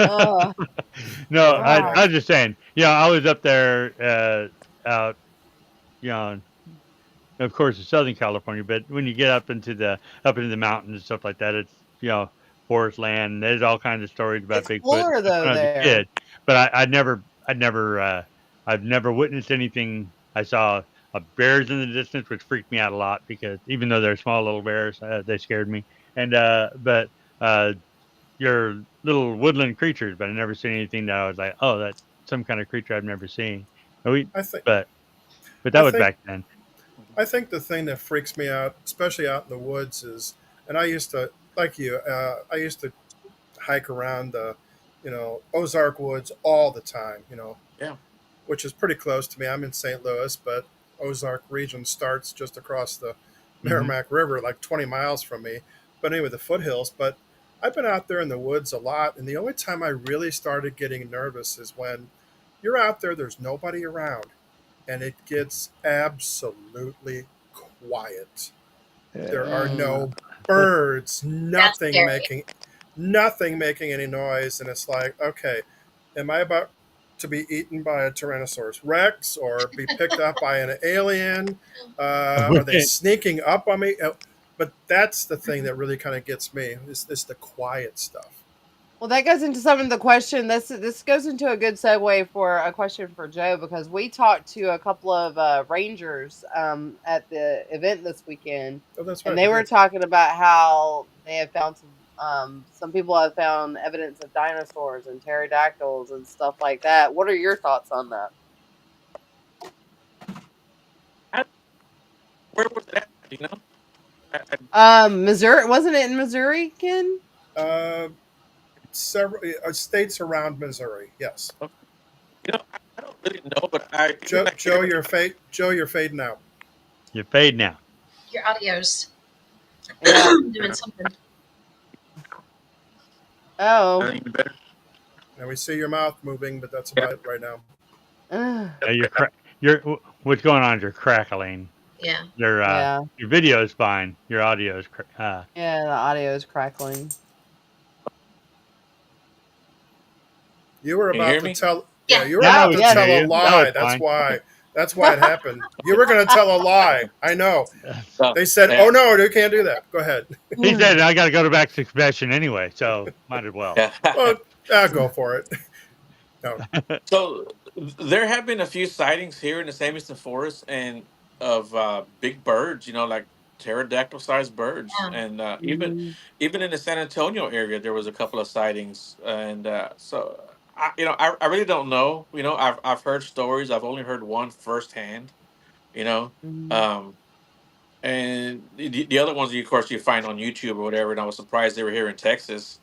Oh No, Oh my I God. was gosh. just saying. Yeah, I was up there, out, you know, of course, it's Southern California, but when you get up into the mountains and stuff like that, it's, forest land. There's all kinds of stories about It's Bigfoot and cooler stuff though when I was a there. kid. But I've never witnessed anything. I saw bears in the distance, which freaked me out a lot because even though they're small little bears, they scared me. And but uh, your little woodland creatures, but I never seen anything that I was like, oh, that's some kind of creature I've never seen. And I think but that I was think back then. I think the thing that freaks me out, especially out in the woods, is, and I used to, like you, I used to hike around Ozark Woods all the time. Yeah. Which is pretty close to me. I'm in St. Louis, but Ozark region starts just across the Hmm. Merrimack River, like 20 miles from me. But anyway, the foothills. But I've been out there in the woods a lot, and the only time I really started getting nervous is when you're out there, there's nobody around, and it gets absolutely quiet. There are Uh, no birds, That's scary. nothing making any noise, and it's like, okay, am I about to be eaten by a Tyrannosaurus Rex or be picked up by an alien? Are they sneaking up on me? But that's the thing that really kind of gets me is the quiet stuff. Well, that goes into some of the question. This goes into a good segue for a question for Joe, because we talked to a couple of rangers at the event this weekend, Oh, that's and right, they we were did. talking about how they have found some people have found evidence of dinosaurs and pterodactyls and stuff like that. What are your thoughts on that? I, where was it at? You know? Missouri, wasn't it in Missouri, Ken? Uh, Several states around Missouri, yes. I don't really know, but I even like here. Joe, you're fading out. you fade now. Your audio's Yeah. doing something. Oh. Even better. Now we see your mouth moving, but that's Yeah. about it right now. Ugh. What's going on is you're crackling. Yeah. Yeah. Your video is fine. Your audio is Yeah. The audio is crackling. You were Can you about hear to me? tell, yeah, Yeah. you were now about we to can Yes. hear tell a you. Now lie. it's fine. That's why it happened. You were going to tell a lie. I know. So They said, "Oh yeah. no, you can't do that." Go ahead. He said I got to go back to confession anyway, so might as well. Yeah. Well, go for it. No. So there have been a few sightings here in the Sam Houston Forest and of big birds, like pterodactyl sized birds, Yeah. and Mhm. even in the San Antonio area there was a couple of sightings, and so I really don't know. I've heard stories. I've only heard one firsthand. You know, Mhm. um, and the other ones, of course, you find on YouTube or whatever. And I was surprised they were here in Texas.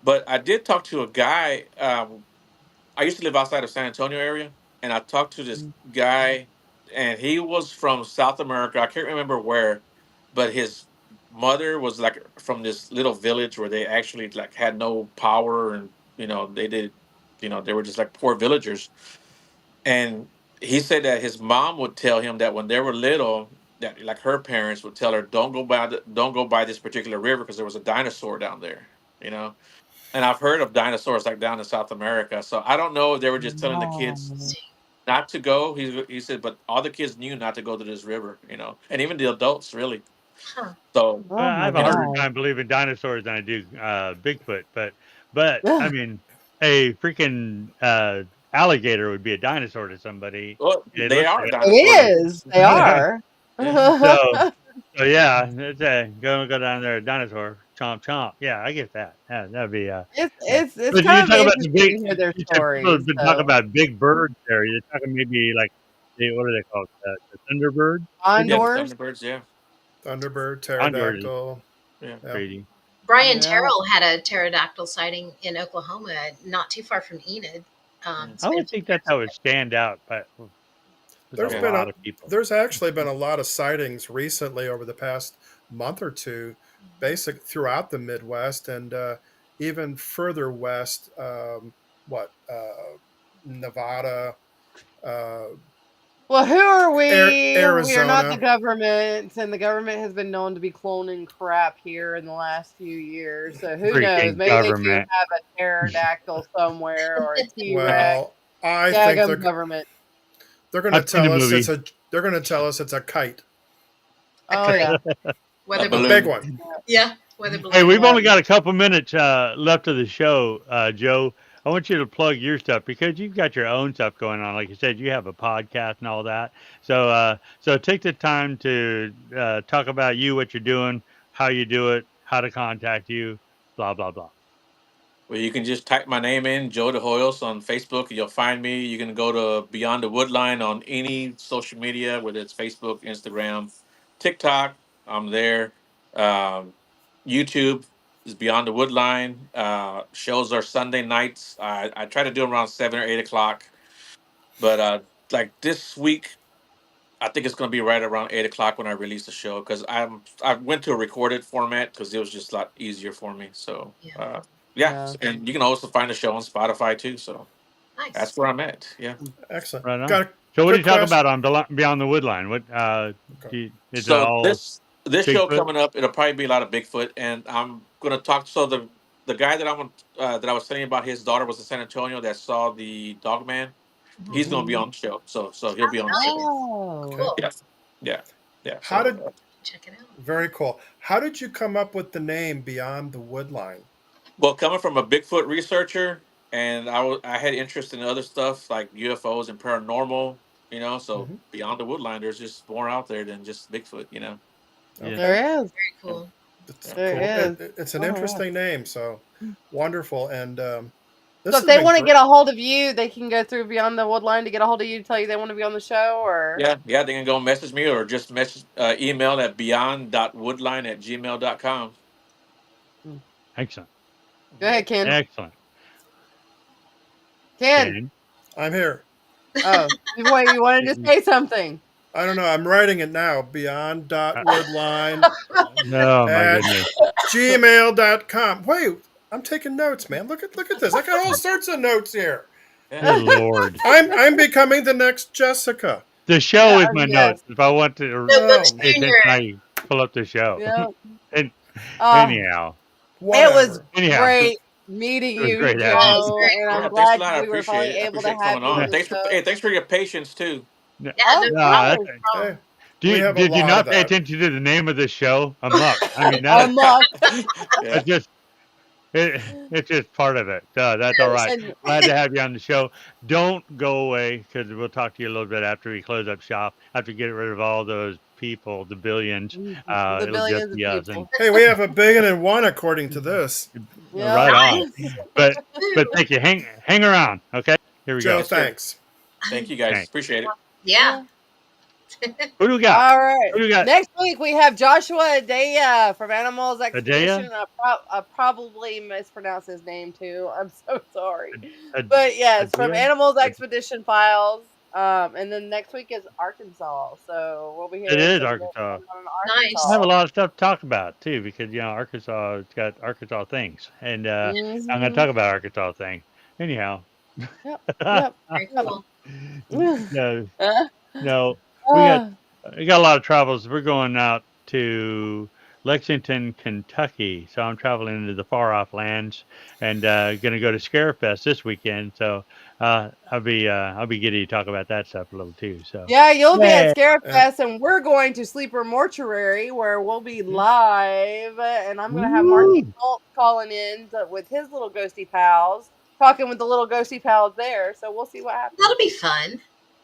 But I did talk to a guy. I used to live outside of San Antonio area, and I talked to this Mhm. guy, and he was from South America. I can't remember where, but his mother was like from this little village where they actually like had no power, and they did, they were just like poor villagers. And he said that his mom would tell him that when they were little, that like her parents would tell her, don't go by this particular river because there was a dinosaur down there. You know, and I've heard of dinosaurs like down in South America. So I don't know if they were just telling the kids Wow. not to go. He said, but all the kids knew not to go to this river, and even the adults really. Huh. So Well, Oh I my have a harder god. time believing dinosaurs than I do Bigfoot, but I mean, a freaking alligator would be a dinosaur to somebody. well, It they looks are like It dinosaurs. is. They Yeah, are. yeah. so. So yeah, it's go down there, dinosaur, chomp chomp. Yeah, I get that. Yeah, that'd be yeah. It's But you kind of talk about the interesting big. to hear their You said people have stories. been talking So about big birds there. You're talking maybe like what are they called? The thunderbird? Yeah, the condors. Thunderbirds. Yeah, Thunderbird, Condors is pterodactyl. yeah. Yeah. crazy. Brian Yeah. Terrell had a pterodactyl sighting in Oklahoma, not too far from Enid. Mm. It's I been a would few think that years would stand out, but there's a There's Yeah. been a lot of people. there's actually been a lot of sightings recently over the past month or two, basic throughout the Midwest and even further west. What Nevada, uh, Well, who are we? We are not the Arizona. government, and the government has been known to be cloning crap here in the last few years. So who knows? Freaking Maybe they do government. have a pterodactyl somewhere or a T Rex. Well, I think Daggum government. they're going to I've seen the tell us movie. it's a kite, a Oh kite, yeah. A weather a balloon. big balloon. one. Yeah, weather Hey, balloon. we've Yeah. only got a couple minutes left of the show, Joe. I want you to plug your stuff because you've got your own stuff going on. Like you said, you have a podcast and all that. So take the time to talk about you, what you're doing, how you do it, how to contact you, blah blah blah. Well, you can just type my name in, Joe De Hoyos, on Facebook, and you'll find me. You can go to Beyond the Woodline on any social media, whether it's Facebook, Instagram, TikTok. I'm there. Um, YouTube. is Beyond the Woodline. Shows are Sunday nights. I try to do them around 7 or 8 o'clock, but like this week, I think it's going to be right around 8 o'clock when I release the show because I went to a recorded format because it was just a lot easier for me. So Yeah. yeah, Yeah. and you can also find the show on Spotify too. So that's Nice. where I'm at. Yeah. Excellent. Right on. Got a So what do quick you talk question. about on Beyond the Woodline? What Okay. is it So all this show Bigfoot? coming up, it'll probably be a lot of Bigfoot, and I'm gonna talk. So the guy that I was telling you about, his daughter was in San Antonio that saw the dog man. He's Mhm. gonna be Mhm. on the show. So he'll Oh, be on the show. nice. Oh. Okay. Cool. Yeah, yeah, yeah. How did So Check it out. Very cool. How did you come up with the name Beyond the Woodline? well, coming from a Bigfoot researcher, and I had interest in other stuff like UFOs and paranormal. So Hmm. beyond the woodline, there's just more out there than just Bigfoot. Yeah. Okay. There is. Very Yeah. cool. It's Yeah. cool. There is. It's an Oh my gosh. interesting name. So wonderful. And So this if has they been want to great. get a hold of you, they can go through Beyond the Woodline to get a hold of you to tell you they want to be on the show, or Yeah, they can go message me or just message email at beyond.woodline@gmail.com. Hmm. Excellent. Go ahead, Ken. Excellent. Ken. Ken. Oh, I'm here. you wanted to say something. I don't know. I'm writing it now. Beyond.woodline Oh my at goodness. gmail.com. Wait, I'm taking notes, man. Look at this. I got all sorts of notes here. Yeah. Good Lord. I'm becoming the next Jessica. The show is my Yes. notes. If I want to Notebooks Oh, pay Junior. attention, I pull up the show. Yeah. and Uh, anyhow, it was whatever. great meeting it was you, great having Oh, you. it's Joe, very and I'm Yeah, cool. thanks a glad lot. I we were appreciate finally it. I able to appreciate have coming you on on. the show. Thanks for your patience too. No, Yeah, no no, problem. Oh, that's, Hey, Problem. we have a did you lot of not pay that. attention to the name of the show? A.M.O.K. I mean, A.M.O.K. Yeah. that's just it's just part of it. That's all right. And Glad to have you on the show. Don't go away because we'll talk to you a little bit after we close up shop. After we get rid of all those people, the billions, the it'll just billions of be us. And people. Hey, we have 1,000,000,001 according to this. Yep. right on. Nice. But thank you. Hang around. Okay. Here we Joe, go. Yes, sir. thanks. Thank you guys. Okay. Appreciate it. Yeah. Yeah. Who do we got? All right. Who do we got? Next week we have Joshua Adaya from Animals Adea? Expedition. I probably mispronounced his name too. I'm so sorry. Ad- But yes, from Adea? Animals Ad- Expedition Files. And then next week is Arkansas. So we'll be It hearing is some Arkansas. on I have Nice. a Arkansas. lot of stuff to talk about too because Arkansas it's got Arkansas things, and I'm going to Hmm. talk about Arkansas thing. Anyhow, Yep. Yep. Very Yep. cool. no, no, we got Ah. we got a lot of travels. We're going out to Lexington, Kentucky. So I'm traveling into the far off lands and going to go to Scarefest this weekend. So I'll be giddy to talk about that stuff a little too. So Yeah, you'll be at yeah, And Scarefest, and we're going to Sleeper Mortuary, where we'll be live, and I'm gonna have Marky woo, Schultz calling in with his little ghosty pals, talking with the little ghosty pals there. So we'll see what happens. That'll be fun.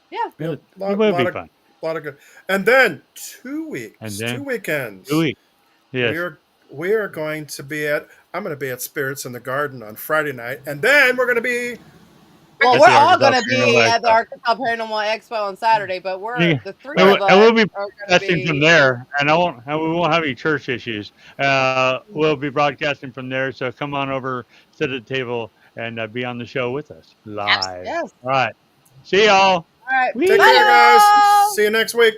Yeah. it, yep, it will be fun. lot of good. And then And two then weekends. 2 weeks, yes, We are going to be at. I'm going to be at Spirits in the Garden on Friday night, and then we're going to be. Well, at we're the all Arkansas gonna be Paranormal at the Expo. Arkansas Paranormal Expo on Saturday, but Yeah, the three Right. of and us we'll be are gonna broadcasting from be. there, and we won't have any church issues. We'll be broadcasting from there, so come on over, sit at the table, and be on the show with us live. Absolutely. Yes. All right, see y'all. All right. Take Bye, care, Whee! guys. y'all. See you next week.